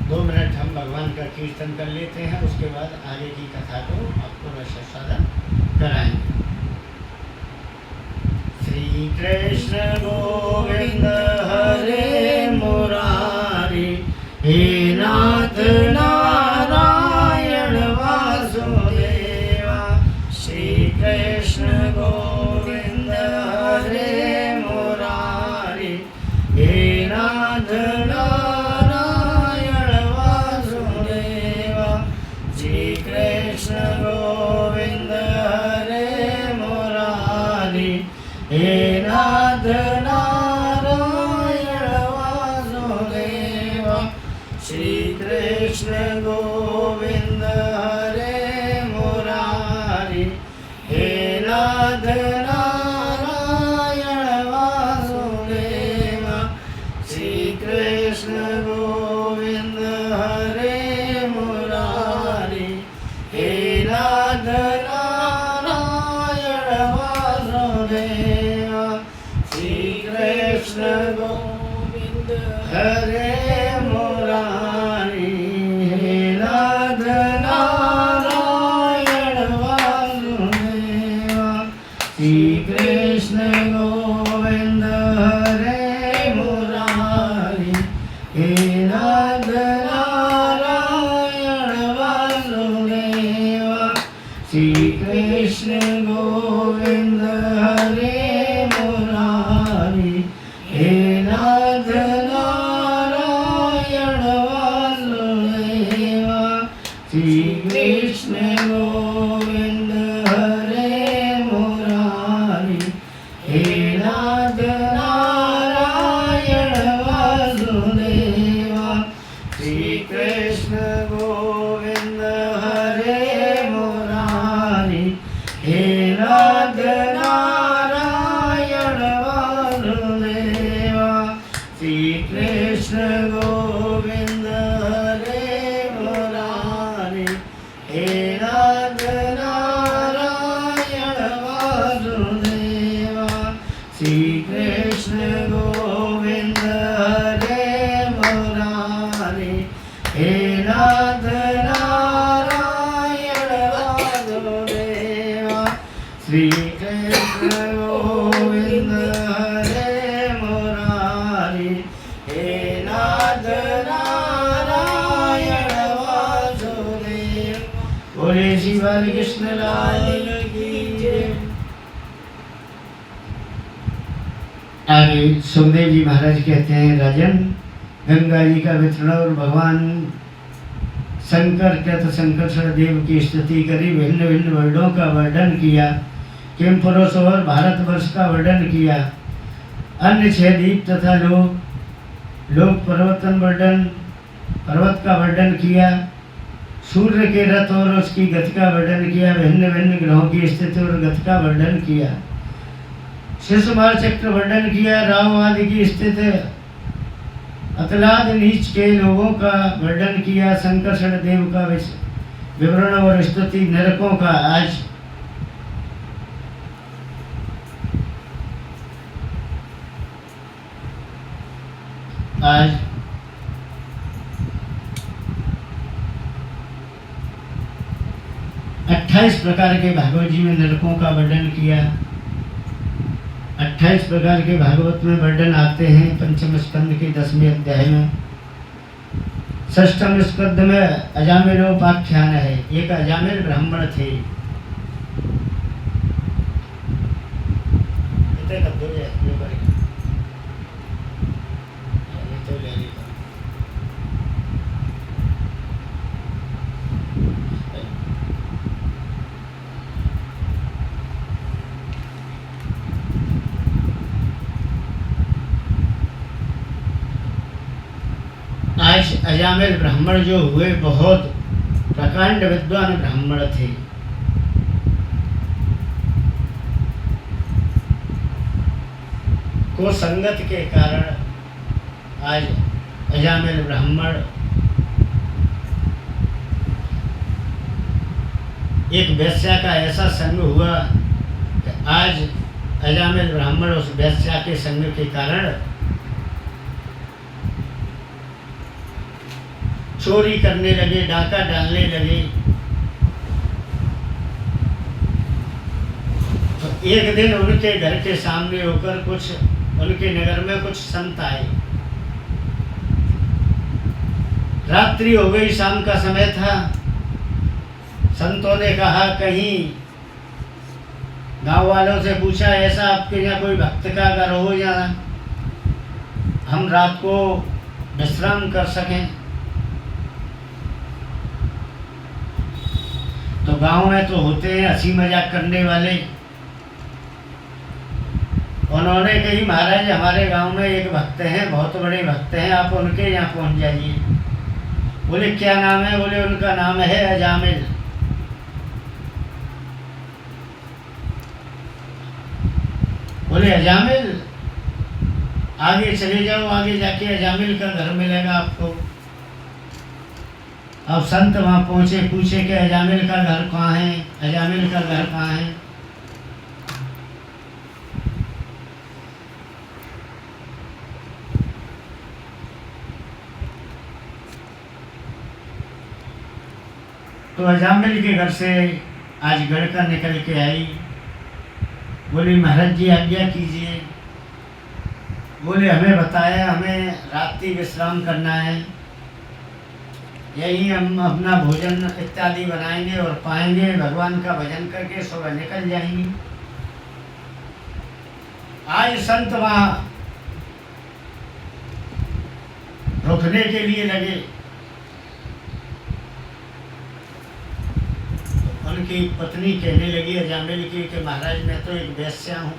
2 मिनट हम भगवान का कीर्तन कर लेते हैं, उसके बाद आगे की कथा को आपको रससाधन कराएंगे। श्री कृष्ण गोविंद हरे मुरारी, हे नाथ नारायण वासुदेवा। श्री कृष्ण गोविंद हरे मुरारी, हे नाथ नारायण वासुदेवा। श्री कृष्ण गोविंद हरे मुरारी, हे नाथ नारायण वासुदेवा। श्री कृष्ण गोविंद हरे मुरारी, हे नाथ नारायण वासुदेवा। श्री कृष्ण गोविंद हरे मुरारी, हे नाथ नारायण वासुदेवा। श्री कृष्ण गोविंद हरे मुरारी, हे नाथ नारायण वासुदेवा। श्री कृष्ण गोविंद हरे मुरारी, हे नाथ नारायण वासुदेवा। श्री कृष्ण गोविंद हरे मुरारी, हे नाथ नारायण वासुदेवा। श्री कृष्ण गोविंद हरे मुरारी, हे नाथ नारायण वासुदेवा। श्री कृष्ण गोविंद हरे मुरारी, हे नाथ नारायण वासुदेवा। श्री कृष्ण गोविंद हरे मुरारी, हे नाथ नारायण वासुदेवा। श्री कृष्ण गोविंद हरे मुरारी, हे नाथ नारायण वासुदेवा। श्री कृष्ण गोविंद हरे मुरारी, हे नाथ नारायण वासुदेव। बोले श्री बालकृष्ण लाल की जय। आगे सुखदेव जी महाराज कहते हैं, राजन, गंगा जी का वितरण और भगवान शंकर कृत शंकरषण देव की स्तुति करी, भिन्न भिन्न वर्णों का वर्णन किया, किम पुरुष और भारतवर्ष का वर्णन किया, अन्य 6 द्वीप तथा लोक पर्वतन वर्णन, पर्वत का वर्णन किया, सूर्य के रथ और उसकी गति का वर्णन किया, भिन्न भिन्न ग्रहों की स्थिति और गति का वर्णन किया, शिशुमार चक्र वर्णन किया, राहु आदि की स्थिति, अतलाद नीच के लोगों का वर्णन किया, शंकरषण देव का विवरण और स्तुति, नरकों का। आज 28 प्रकार के भागवत जी में नरकों का वर्णन किया। 28 प्रकार के भागवत में वर्णन आते हैं पंचम स्कंद के 10वें अध्याय में। षष्ठम स्कंद में अजामिलोपाख्यान है। एक अजामिल ब्राह्मण थे। आज अजामिल ब्राह्मण जो हुए बहुत प्रकांड विद्वान ब्राह्मण थे। को संगत के कारण आज अजामिल ब्राह्मण एक वेश्या का ऐसा संग हुआ कि आज अजामिल ब्राह्मण उस वेश्या के संग के कारण चोरी करने लगे, डाका डालने लगे। तो एक दिन उनके घर के सामने होकर कुछ उनके नगर में कुछ संत आए। रात्रि हो गई, शाम का समय था। संतों ने कहा, कहीं गांव वालों से पूछा, ऐसा आपके यहाँ कोई भक्त का घर हो या हम रात को विश्राम कर सकें। तो गांव में तो होते हैं हंसी मजाक करने वाले। उन्होंने कही, महाराज हमारे गांव में एक भक्त हैं, बहुत बड़े भक्त हैं, आप उनके यहाँ पहुंच जाइए। बोले क्या नाम है? बोले उनका नाम है अजामिल। बोले अजामिल, आगे चले जाओ, आगे जाके अजामिल का घर मिलेगा आपको। अब संत वहाँ पहुँचे, पूछे कि अजामिल का घर कहाँ है, अजामिल का घर कहाँ है। तो अजामिल के घर से आज गड़का निकल के आई। बोली महाराज जी आज्ञा कीजिए। बोले हमें बताया, हमें रात्रि विश्राम करना है, यही हम अपना भोजन इत्यादि बनाएंगे और पाएंगे, भगवान का भजन करके सुबह निकल जाएंगे। आज संत वहाँ रुकने के लिए लगे। उनकी पत्नी कहने लगी अजामिल की कि महाराज मैं तो एक वेश्या हूँ,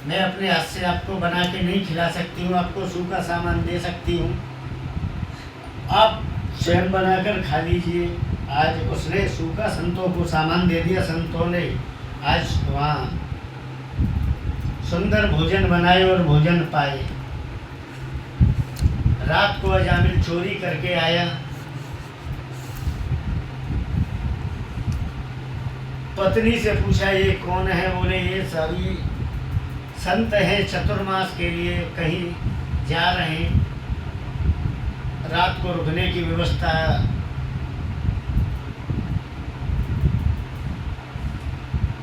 मैं अपने हाथ से आपको बना के नहीं खिला सकती हूँ, आपको सूखा सामान दे सकती हूँ, आप स्वयं बनाकर खा लीजिए। आज उसने सूखा संतों को सामान दे दिया। संतों ने आज वहाँ सुंदर भोजन बनाए और भोजन पाए। रात को अजामिल चोरी करके आया, पत्नी से पूछा ये कौन है? बोले ये सभी संत हैं, चतुर्मास के लिए कहीं जा रहे हैं, रात को रुकने की व्यवस्था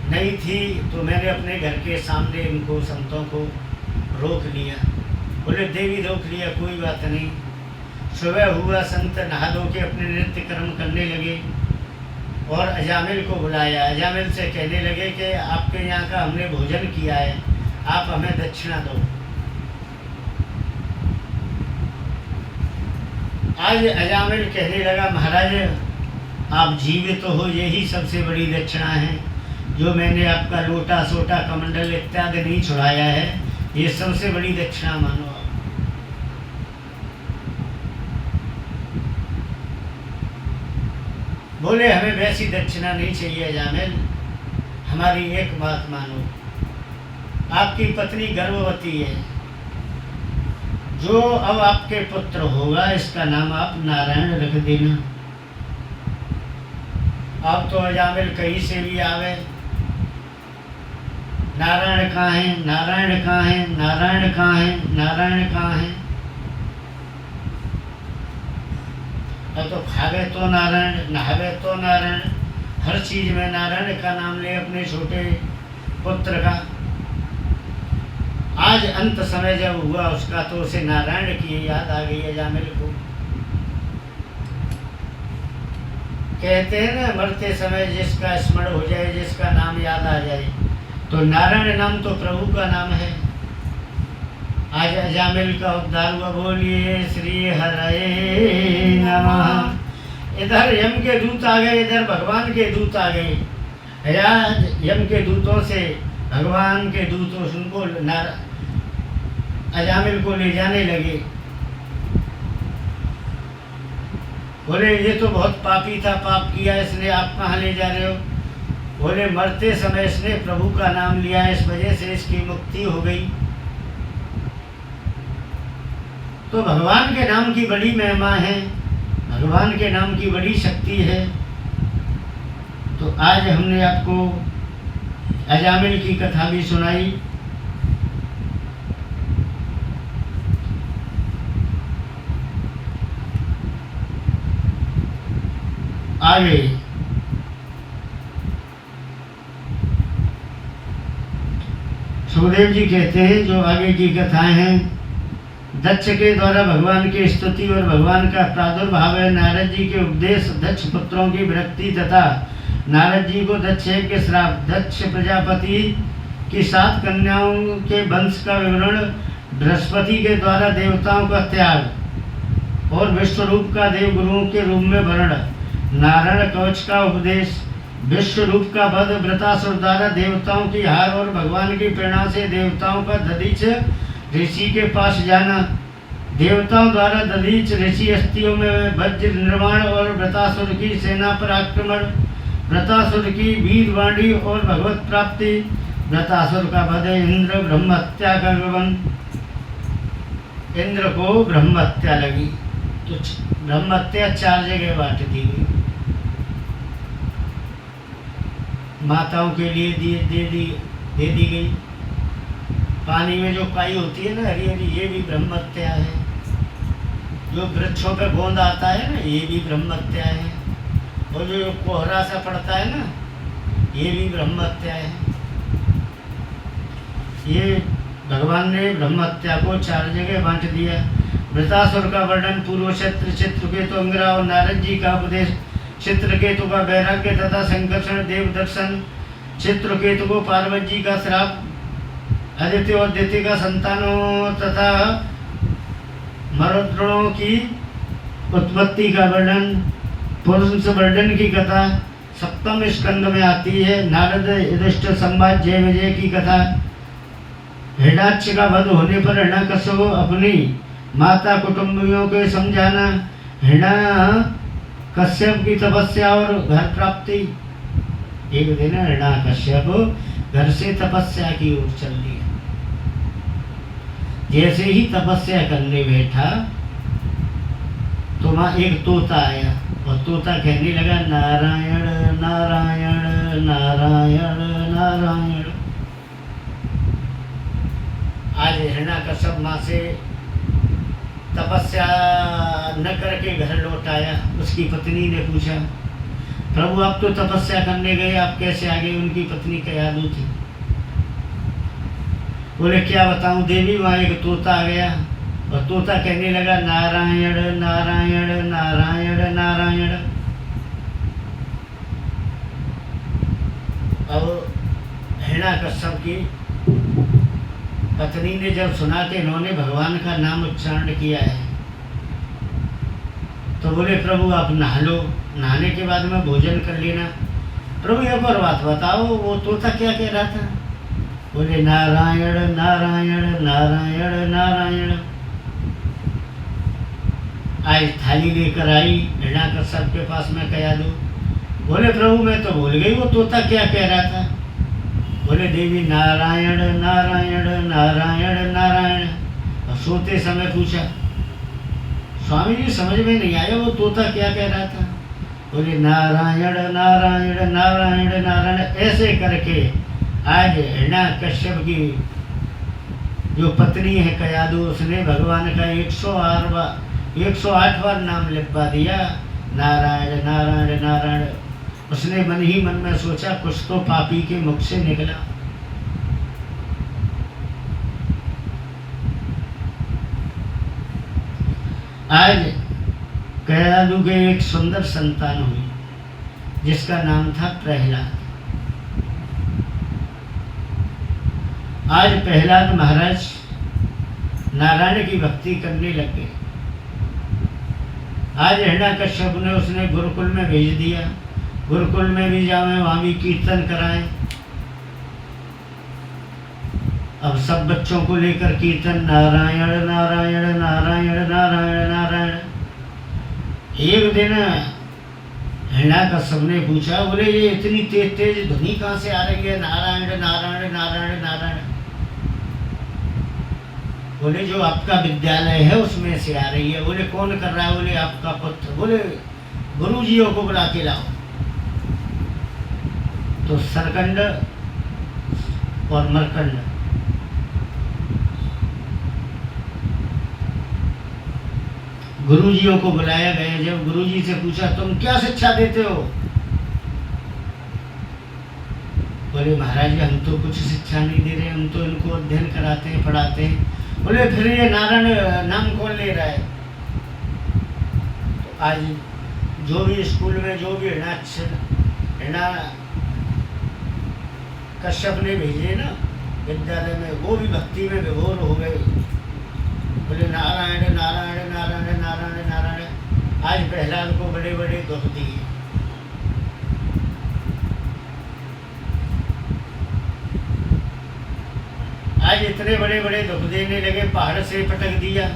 नहीं थी, तो मैंने अपने घर के सामने इनको संतों को रोक लिया। बोले देवी रोक लिया, कोई बात नहीं। सुबह हुआ, संत नहा धो के अपने नित्य कर्म करने लगे और अजामिल को बुलाया। अजामिल से कहने लगे कि आपके यहाँ का हमने भोजन किया है, आप हमें दक्षिणा दो। आज अजामिल कहने लगा महाराज आप जीवित तो हो, यही सबसे बड़ी दक्षिणा है। जो मैंने आपका लोटा सोटा कमंडल इत्यादि नहीं छुड़ाया है, ये सबसे बड़ी दक्षिणा मानो आप। बोले हमें वैसी दक्षिणा नहीं चाहिए अजामिल, हमारी एक बात मानो, आपकी पत्नी गर्भवती है, जो अब आपके पुत्र होगा इसका नाम आप नारायण रख देना। अब तो अजामिल कहीं से भी आवे, नारायण कहाँ है, नारायण कहाँ है, नारायण कहाँ है, नारायण कहाँ है। अब तो खावे तो नारायण, नहावे तो नारायण, हर चीज में नारायण का नाम ले अपने छोटे पुत्र का। आज अंत समय जब हुआ उसका, तो उसे नारायण की याद आ गई अजामिल को। कहते हैं ना मरते समय जिसका स्मरण हो जाए, जिसका नाम याद आ जाए, तो नारायण नाम तो प्रभु का नाम है। आज अजामिल का उद्धार हुआ। बोलिए श्री हरे नमः। इधर यम के दूत आ गए, इधर भगवान के दूत आ गए। आज यम के दूतों से भगवान के दूतों उनको अजामिल को ले जाने लगे। बोले ये तो बहुत पापी था, पाप किया इसने, आप कहाँ ले जा रहे हो? बोले मरते समय इसने प्रभु का नाम लिया, इस वजह से इसकी मुक्ति हो गई। तो भगवान के नाम की बड़ी महिमा है, भगवान के नाम की बड़ी शक्ति है। तो आज हमने आपको अजामिल की कथा भी सुनाई। आगे सुखदेव जी कहते हैं, जो आगे की कथाएं हैं, दक्ष के द्वारा भगवान की स्तुति और भगवान का प्रादुर्भाव है। नारद जी के उपदेश, दक्ष पुत्रों की विरक्ति तथा नारद जी को दक्ष के श्राप, दक्ष प्रजापति की 7 कन्याओं के वंश का विवरण, बृहस्पति के द्वारा देवताओं का त्याग और विश्वरूप का देवगुरुओं के रूप में वर्ण, नारायण कवच का उपदेश, विश्व रूप का वध, वृतासुर द्वारा देवताओं की हार और भगवान की प्रेरणा से देवताओं का दधीच ऋषि के पास जाना, देवताओं द्वारा दधीच ऋषि अस्थियों में वज्र निर्माण और वृतासुर की सेना पर आक्रमण, वृतासुर की वीरवाणी और भगवत प्राप्ति, वृतासुर का वध, इंद्र ब्रह्म हत्या का विवरण। इंद्र को ब्रह्म हत्या लगी तो ब्रह्म हत्या 4 जगह बांट दी गई। माताओं के लिए दे दी गई। पानी में जो काई होती है ना हरी हरी, ये भी ब्रह्म हत्या है। जो वृक्षों पे गोंद आता है ना, ये भी ब्रह्म हत्या है। और जो कोहरा सा पड़ता है ना, ये भी ब्रह्म हत्या है। ये भगवान ने ब्रह्म हत्या को 4 जगह बांट दिया। वृतासुर का वर्णन, पूर्व क्षेत्र चित्रकेतु अंगिरा और नारद जी का उपदेश, चित्रकेतु का वैराग्य तथा संकर्षण, देव दर्शन, चित्रकेतु को पार्वती जी का श्राप, आदित्य और दित्य का संतानों तथा मरुद्गणों की उत्पत्ति का वर्णन, पुरुष वर्णन की कथा, सप्तम स्कंद में आती है नारद युधिष्ठिर संवाद जय विजय की कथा। हिरण्याक्ष का वध होने पर हिरण्यकश्यप अपनी माता कुटुंबियों को समझाना, हिरण्यकश्यप की तपस्या और घर प्राप्ति। एक दिन हिरण्यकश्यप घर से तपस्या की ओर चल दिया। जैसे ही तपस्या करने बैठा तो वहां एक तोता आया और तोता कहने लगा नारायण नारायण नारायण नारायण। आज हिरण्याकश्यप मां से तपस्या न करके घर लौट आया। उसकी पत्नी ने पूछा, प्रभु आप तो तपस्या करने गए, आप कैसे आ गए? उनकी पत्नी कयादु थी। बोले क्या बताऊं देवी, वहां एक तोता आ गया और तोता कहने लगा नारायण नारायण नारायण नारायण। अब हिरण्याकश्यप की पत्नी ने जब सुना कि इन्होंने भगवान का नाम उच्चारण किया है तो बोले प्रभु आप नहा लो, नहाने के बाद में भोजन कर लेना। प्रभु एक और बात बताओ, वो तोता क्या कह रहा था? बोले नारायण नारायण नारायण नारायण। आज थाली लेकर आई हिरण्याकश्यप के पास में कयादु। बोले प्रभु मैं तो भूल गई वो तोता क्या कह रहा था। बोले देवी नारायण नारायण नारायण नारायण। और सोते समय पूछा, स्वामी जी समझ में नहीं आया वो तोता क्या कह रहा था। बोले नारायण नारायण नारायण नारायण। ऐसे करके आज हिरण्याकश्यप की जो पत्नी है कयादु, उसने भगवान का 108 बार नाम लिखवा दिया नारायण नारायण नारायण। उसने मन ही मन में सोचा कुछ तो पापी के मुख से निकला। आज कयादु के एक सुंदर संतान हुई जिसका नाम था प्रहलाद। आज प्रहलाद महाराज नारायण की भक्ति करने लग गए। आज हिरण्याकश्यप ने उसने गुरुकुल में भेज दिया। गुरुकुल में भी जावे, वहां भी कीर्तन कराएं। अब सब बच्चों को लेकर कीर्तन नारायण नारायण नारायण नारायण नारायण। एक दिन हिरण्याकश्यप ने पूछा, बोले ये इतनी तेज तेज ध्वनि कहाँ से आ रही है? नारायण नारायण नारायण नारायण। बोले जो आपका विद्यालय है उसमें से आ रही है। बोले कौन कर रहा है? बोले आपका पुत्र। बोले गुरुजियों को बुला के लाओ। तो सरकंड और मरकंड गुरुजियों को बुलाया गया। जब गुरुजी से पूछा तुम क्या शिक्षा देते हो? बोले महाराज जी हम तो कुछ शिक्षा नहीं दे रहे, हम तो इनको अध्ययन कराते हैं पढ़ाते हैं। बोले फिर ये नारायण नाम कौन ले रहा है? तो आज जो भी स्कूल में जो भी कश्यप ने भेजे ना विद्यालय में, वो भी भक्ति में विभोर हो गए। बोले नारायण नारायण नारायण नारायण नारायण। आज प्रहलाद को बड़े बड़े दुख दिए। आज इतने बड़े बड़े दुख देने लगे, पहाड़ से पटक दिया,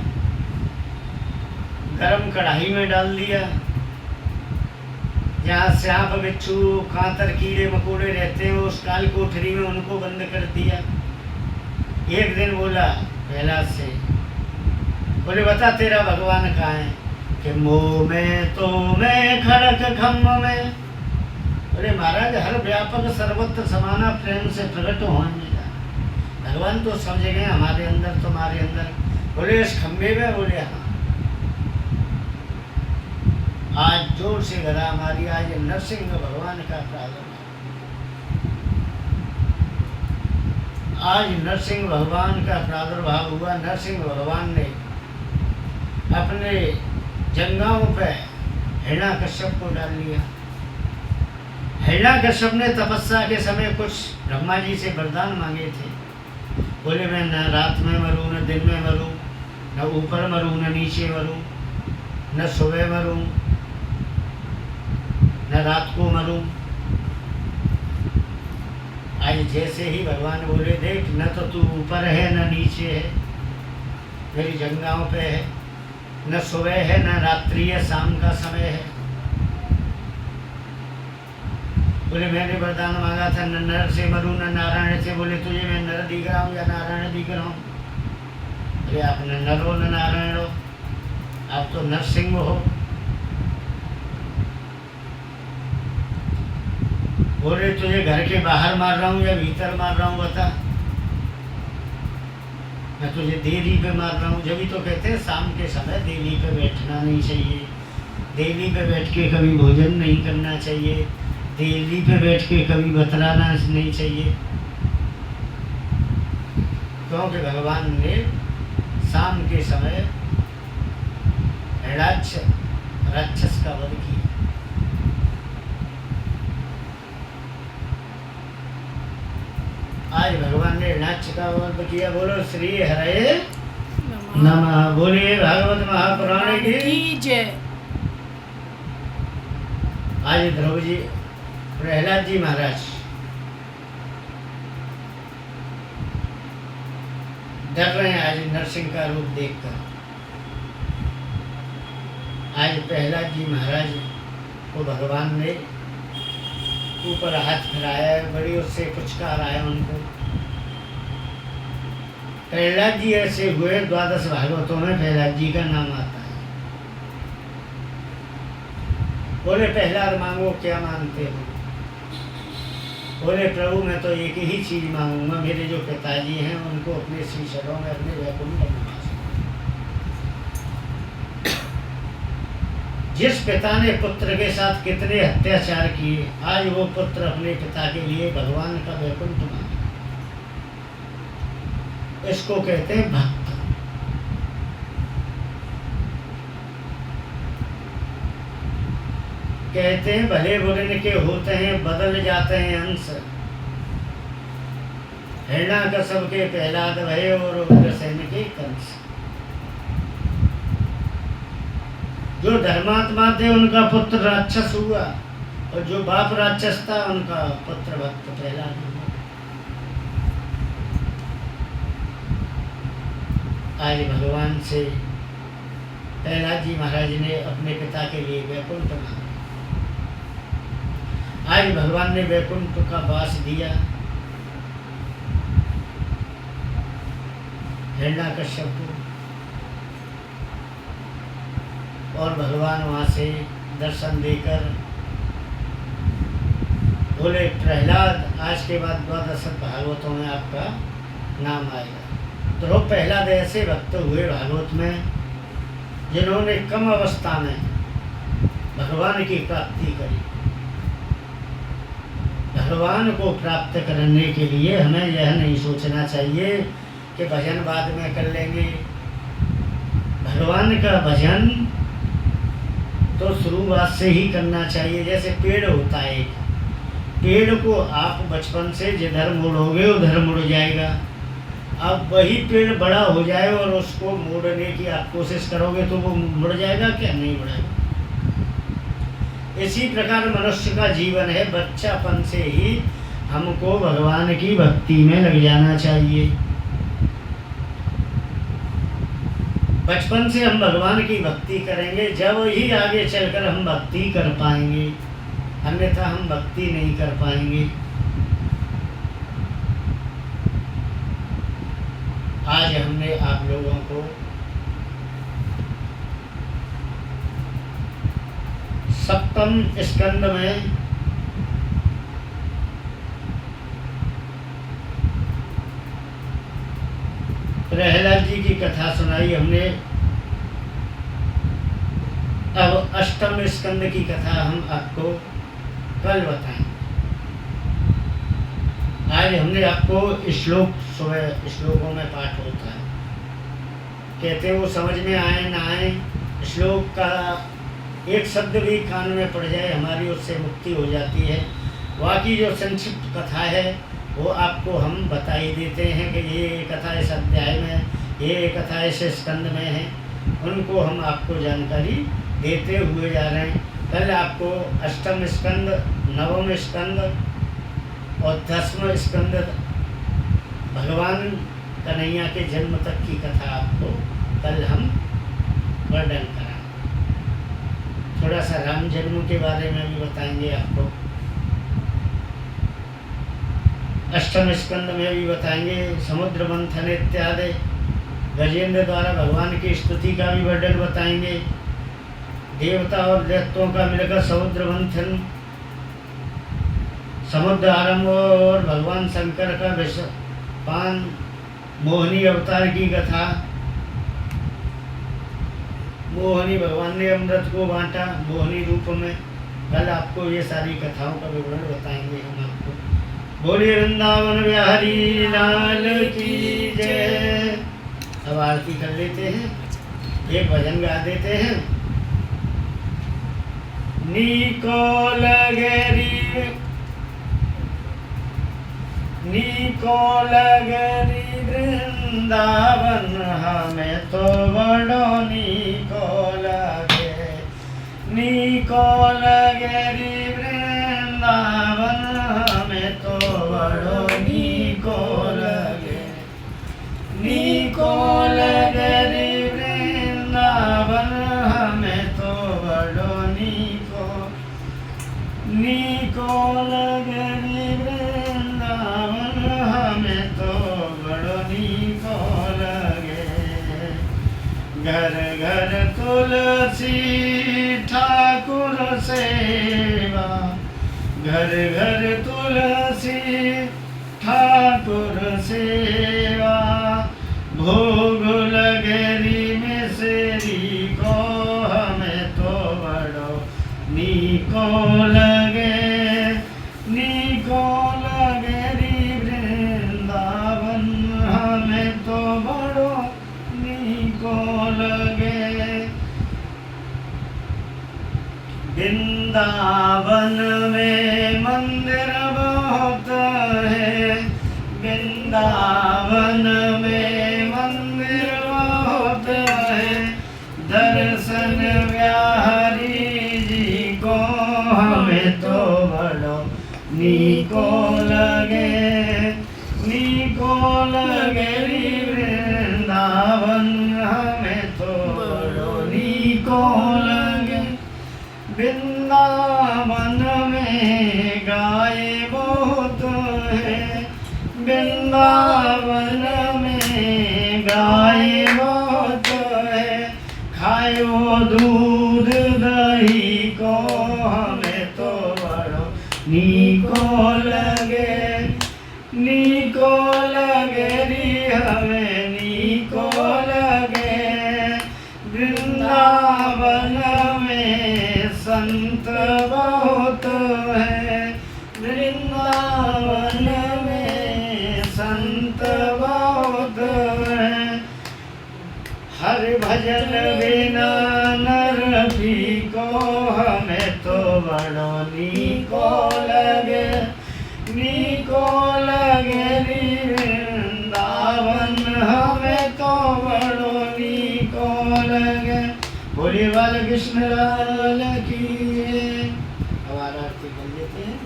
गरम कढ़ाई में डाल दिया। जहाँ सांप बिच्छू कांतर कीड़े मकोड़े रहते हैं उस काल कोठरी में उनको बंद कर दिया। एक दिन बोला प्रहलाद से, बोले बता तेरा भगवान कहाँ है? कि मोह में तो मैं खड़क खम्भ में। बोले महाराज हर व्यापक सर्वत्र समाना प्रेम से प्रकट होने लगा। भगवान तो सब जगह हमारे अंदर तुम्हारे अंदर। बोले इस खम्भे में? बोले हाँ। आज जोर से गदा मारी। आज नरसिंह भगवान का प्रागट्य। आज नरसिंह भगवान का प्रादुर्भाव हुआ। नरसिंह भगवान ने अपने जंघाओं पे हिरण्याकश्यप को डाल लिया। हिरण्याकश्यप ने तपस्या के समय कुछ ब्रह्मा जी से वरदान मांगे थे। बोले मैं न रात में मरूं न दिन में मरूं, न ऊपर मरूं न नीचे मरूं, न सुबह मरूं न रात को मरूं, आज जैसे ही भगवान बोले देख न तो तू ऊपर है न नीचे है, मेरी जंगाओं पे है, न सुबह है न रात्रि है, शाम का समय है। बोले मैंने वरदान मांगा था न नर से मरूं न नारायण से। बोले तुझे मैं नर दिख रहा हूँ या नारायण दिख रहा हूँ? अरे आप न नर हो न नारायण हो, आप तो नरसिंह हो। बोले तुझे घर के बाहर मार रहा हूँ या भीतर मार रहा हूँ बता? मैं तुझे देवी पे मार रहा हूँ। जब ही तो कहते हैं शाम के समय देवी पे बैठना नहीं चाहिए, देवी पे बैठ के कभी भोजन नहीं करना चाहिए, देवी पे बैठ के कभी बतलाना नहीं चाहिए, क्योंकि भगवान ने शाम के समय राक्षस का वध किया। आज भगवान ने नाच का वध किया। बोलो श्री हरे नमः। बोलिए भागवत महापुराण की जय। आज ध्रुव जी, प्रहलाद जी महाराज डर रहे हैं आज नरसिंह का रूप देखकर। आज प्रहलाद जी महाराज को भगवान ने ऊपर हाथ फिराया है, बड़ी उससे पुचकार आया उनको। प्रहलाद जी ऐसे हुए, 12 भागवतों में प्रहलाद जी का नाम आता है। बोले प्रहलाद मांगो क्या मांगते हो? बोले प्रभु मैं तो एक ही चीज मांगूंगा, मेरे जो पिताजी हैं उनको अपने श्री शरणों में अपने वैकुंठ में निवास। जिस पिता ने पुत्र के साथ कितने अत्याचार किए, आज वो पुत्र अपने पिता के लिए भगवान का वैकुंठ मांगे। इसको कहते हैं भक्त। कहते हैं भले बुरे के होते हैं बदल जाते हैं अंश, हिरण्याकश्यप के प्रहलाद भये और उग्रसेन के कंस। जो धर्मात्मा थे उनका पुत्र राक्षस हुआ, और जो बाप राक्षस था उनका पुत्र भक्त प्रहलाद हुआ। आज भगवान से प्रहलाद जी महाराज ने अपने पिता के लिए वैकुंठ मांगा। आज भगवान ने वैकुंठ का वास दिया हिरण्याकश्यप को, और भगवान वहाँ से दर्शन देकर बोले प्रहलाद आज के बाद 12 भागवतों में आपका नाम आएगा। तो प्रहलाद ऐसे भक्त हुए भागवत में जिन्होंने कम अवस्था में भगवान की प्राप्ति करी। भगवान को प्राप्त करने के लिए हमें यह नहीं सोचना चाहिए कि भजन बाद में कर लेंगे। भगवान का भजन तो शुरुआत से ही करना चाहिए। जैसे पेड़ होता है, पेड़ को आप बचपन से जिधर मोड़ोगे उधर मुड़ जाएगा। अब वही पेड़ बड़ा हो जाए और उसको मोड़ने की आप कोशिश करोगे तो वो मुड़ जाएगा क्या? नहीं मुड़ेगा। इसी प्रकार मनुष्य का जीवन है, बच्चापन से ही हमको भगवान की भक्ति में लग जाना चाहिए। बचपन से हम भगवान की भक्ति करेंगे, जब ही आगे चलकर हम भक्ति कर पाएंगे, अन्यथा हम भक्ति नहीं कर पाएंगे। आज हमने आप लोगों को सप्तम स्कंद में प्रहलाद जी की कथा सुनाई हमने। अब अष्टम स्कंद की कथा हम आपको कल बताएं। आज हमने आपको श्लोकों में पाठ होता है, कहते हैं वो समझ में आए ना आए, श्लोक का एक शब्द भी कान में पड़ जाए हमारी उससे मुक्ति हो जाती है। बाकी जो संक्षिप्त कथा है वो आपको हम बता ही देते हैं कि ये कथा इस अध्याय में, ये कथा इस स्कंद में है, उनको हम आपको जानकारी देते हुए जा रहे हैं। कल आपको अष्टम स्कंद, नवम स्कंद और 10वां स्कंद भगवान कन्हैया के जन्म तक की कथा आपको कल हम वर्णन करा। थोड़ा सा राम जन्म के बारे में भी बताएंगे आपको, 8वें स्कंद में भी बताएंगे। समुद्र मंथन इत्यादि गजेंद्र द्वारा भगवान की स्तुति का भी वर्णन बताएंगे। देवता और दैत्यों का मिलकर समुद्र मंथन, समुद्र आरंभ और भगवान शंकर का पान मोहिनी अवतार की कथा। मोहिनी भगवान ने अमृत को बांटा मोहिनी रूप में। कल आपको ये सारी कथाओं का विवरण बताएंगे हम आपको। बोलिए वृंदावन बिहारी लाल की जय। अब आरती कर लेते हैं, एक भजन गा देते हैं। नीको लगरी वृंदावन हमें तो बड़ो नीको लगे। नीको लगरी वृंदावन हमें तो बड़ो नीको लगे। नीको लगरी वृंदावन हमें तो बड़ो नीको लगरी वृंदावन हमें तो बड़ो नीको लगे। घर घर तुलसी ठाकुर सेवा, घर घर तुलसी ठाकुर सेवा। भोग लगरी मिसरी को हमें तो बड़ो नीको लगे। नीको लगरी वृंदावन हमें तो बड़ो नीको लगे। वृंदावन में मंदिर बहुत है, वृंदावन में मंदिर बहुत है। दर्शन बिहारी जी को हमें तो बड़ो नीको लगे। नीको लगरी वृंदावन हमें तो बड़ो नीको लगे। वृंदावन में गाय बहुत है, वृंदावन में गाय बहुत है। खायो दूध दही को हमें तो बड़ो नीको लगे। नीको लगरी हमें नीको लगे। वृंदावन में संत बहुत है, वृंदावन में संत बहुत है। हर भजन बिना नर को हमें तो बड़ो नीको लगे। नीको लगरी वृंदावन हमें तो बड़ो नीको लगे। बोले बाल कृष्ण लाल की। अब आरती कर लेते हैं।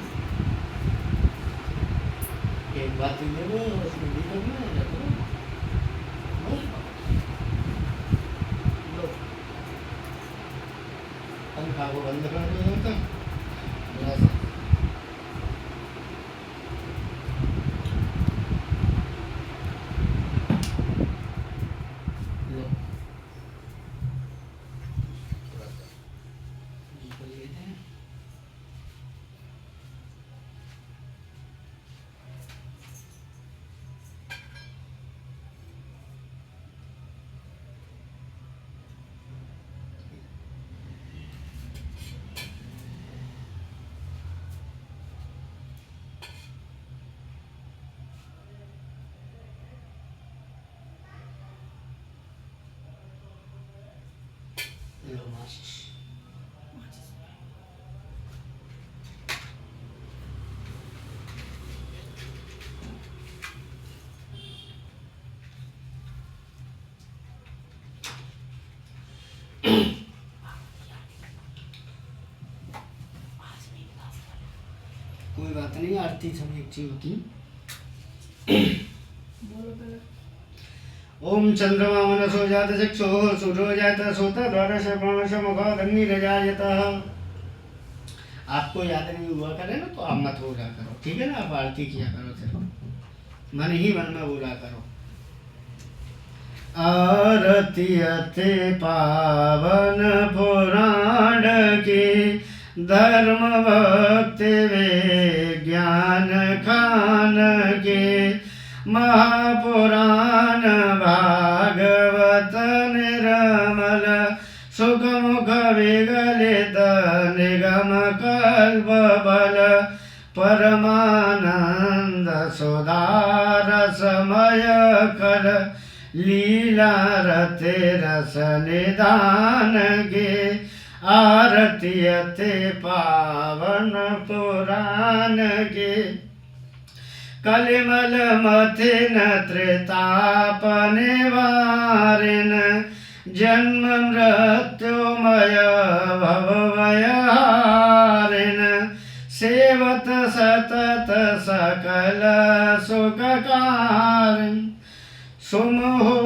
एक बात ले लो, उसमें भी करना है। पंखा को बंद कर दो जब तक। कोई बात नहीं, आरती सब एक चीज होती। ओम चंद्रमा मनसो जात चक्षु सूर्यो जात सोत द्वादश प्राणश मुखाग्निरजायत। आपको याद नहीं हुआ करे ना तो आप मत बोला करो, ठीक है ना। आप आरती किया करो, सिर्फ मन ही मन में बोला करो। आरती अति पावन पुराण की, धर्म भक्ति विज्ञान खान के, महापुराण भागवत निर्मल, सुखमुख विगलित निगम कल्प बल, परमानंद सुधारसमय कर, लीला रते रस निदान गे। आरती अति पावन पुराण गे, कलिमल मथिन त्रिताप निवारिन, जन्म मृत्युमय भवभयहारिन, सेवत सतत सकल सुखकारिन, सुमहो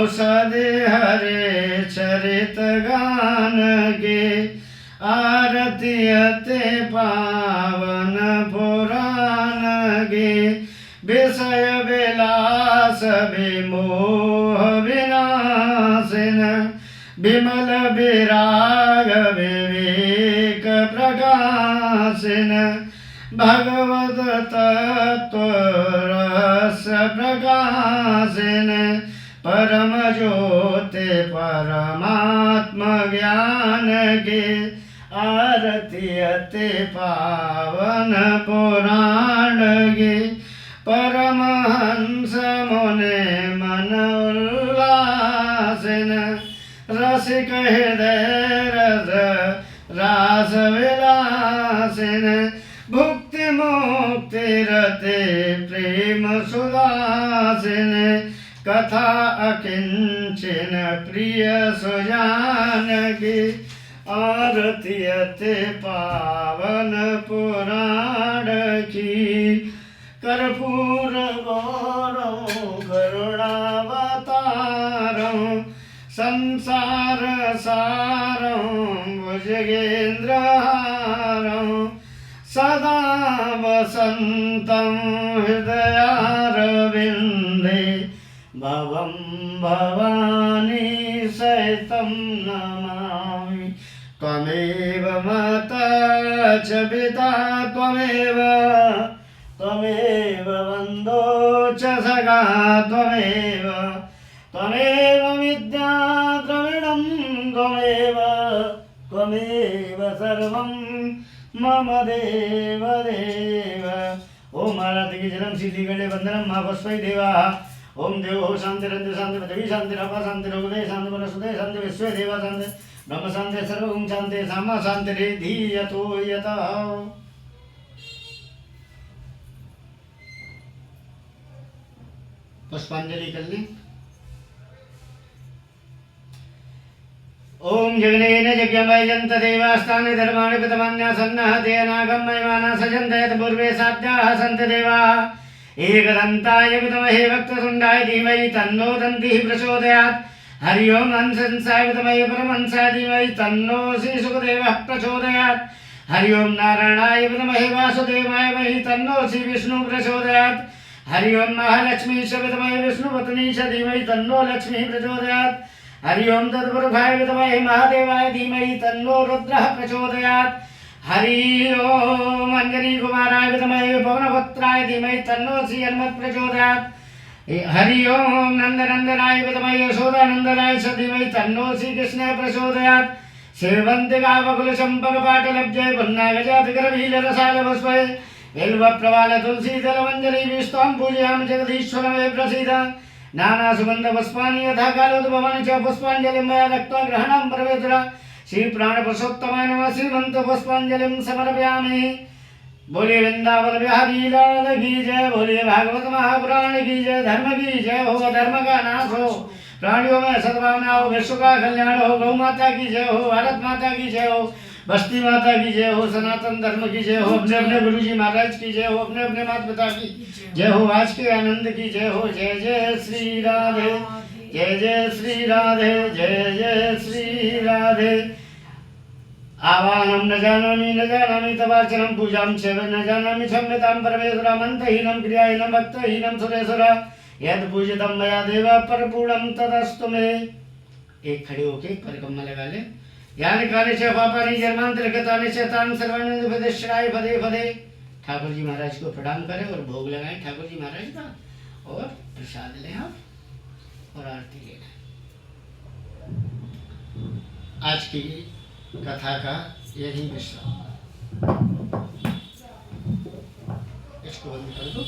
सदे हरे चरित गान गे। आरती अति पावन पुराण गे, विषय विलास विमोह विनाशिन, विमल विराग विवेक प्रकाशिन, भगवत तत्व रस प्रकाशिन, परम ज्योति परमात्म ज्ञान गे। आरती अति पावन पुराण गे, परमहंस मुनि मन उल्लासिन, रसिक हृदय रस रास विलासिन, भुक्ति मुक्ति रते प्रेम सुदासिन, कथा अकिंचन प्रिय सुजान गे। आरती अति पावन पुराण की, कर्पूर गौरव करुणावतारं, संसार सारं भुजगेन्द्रहारं, सदा वसन्तं हृदयारविन्दे, भवं भवानी सहितं नमामि। त्वमेव माता च पिता त्वमेव, त्वमेव बन्धो च सखा त्वमेव, त्वमेव विद्या द्रविणं त्वमेव, त्वमेव सर्वं मम देव देव। ओम आरती की जलम सीधी गले बंधनम मा पुष्पै देवा। ओम देवो शांतिरंत शांति पृथ्वी शांति रपा शांति रघुदय शांति वनस्पतय शांति विश्व देवा शांति ब्रह्म शांति सर्वं शांति सामा शांति धीयतो यतः। पुष्पांजलि कर लें। ओम जगनेन यज्ञमयजन्त देवास्तानि धर्माणि पितमान्यासन्नः ते अनागम महिमाना सजन्त यत् पूर्वे साध्याः सन्ति देवाः। एकदन्ताय विद्महे वक्रतुण्डाय धीमहि तन्नो दन्तिः प्रचोदयात्। हरि ओम हंसंसाय विद्महे परमहंसाय धीमहि तन्नो श्रीसुखदेवः प्रचोदयात्। हरि ओम नारायणाय विद्महे वासुदेवाय धीमहि तन्नो श्रीविष्णुः प्रचोदयात्। हरि ओम महालक्ष्मी च विद्महे विष्णुपत्नी च धीमहि तन्नो लक्ष्मीः प्रचोदयात्। हरि ओम तत्पुरुषाय विद्महे महादेवाय धीमहि तन्नो रुद्रः प्रचोदयात्। हरि ओम अंजनी कुमाराय विद्महे पवनपुत्राय धीमहि तन्नो श्रीहनुमत् प्रचोदयात्। हरि ओम नंदनंदनाय विद्महे यशोदानंदनाय च धीमहि तन्नो श्रीकृष्णः प्रचोदयात्। सेवन्तिकावकुलचम्पकपाटलब्जे पुन्नागजातिकरवीलरसालपुष्पे बिल्वप्रवाल तुलसीदलमञ्जरी विष्टां पूजयामि जगदीश्वरमे प्रसीद। नाना सुगंध पुष्पाणि यथा कालोद्भवानि च पुष्पांजलिं मया दत्त्वा ग्रहणं परमेश्वर। श्री प्राण पुरुषोत्तमाय नमः श्रीमंत पुष्पांजलिं समर्पयामि। बोले वृंदावन बिहारी लाल की जय, बोले भागवत महापुराण की जय, धर्म की जय हो, धर्म का नाश हो, प्राणियों में सद्भावना हो, विश्व का कल्याण हो, गौ माता की जय हो, भारत माता की जय हो, बस्ती माता की जय हो, सनातन धर्म की जय हो, अपने अपने गुरु जी महाराज की जय हो, अपने अपने माता पिता की जय हो, आज के आनंद की जय हो। जय जय श्री राधे, जय जय श्री राधे, जय जय श्री राधे। आवाहनं न जानामि तवार्चनं पूजां च न जानामि क्षम्यतां परमेश्वरा मन्त्रहीनं क्रियाहीनं भक्तहीनं सुरेश्वरा यद पूजितं मया देव परिपूर्णं तदस्तु मे। एक खड़े होके परिक्रमा लगा ले। यानि कानि च पापानि जन्मान्तरगतानि च तानि सर्वाणि विपदिश्राय पदे पदे। ठाकुर जी महाराज को प्रणाम करें और भोग लगाएं ठाकुर जी महाराज का, और प्रसाद लें आप और आरती लें। आज की कथा का यही विश्राम, इसको बंद कर दो।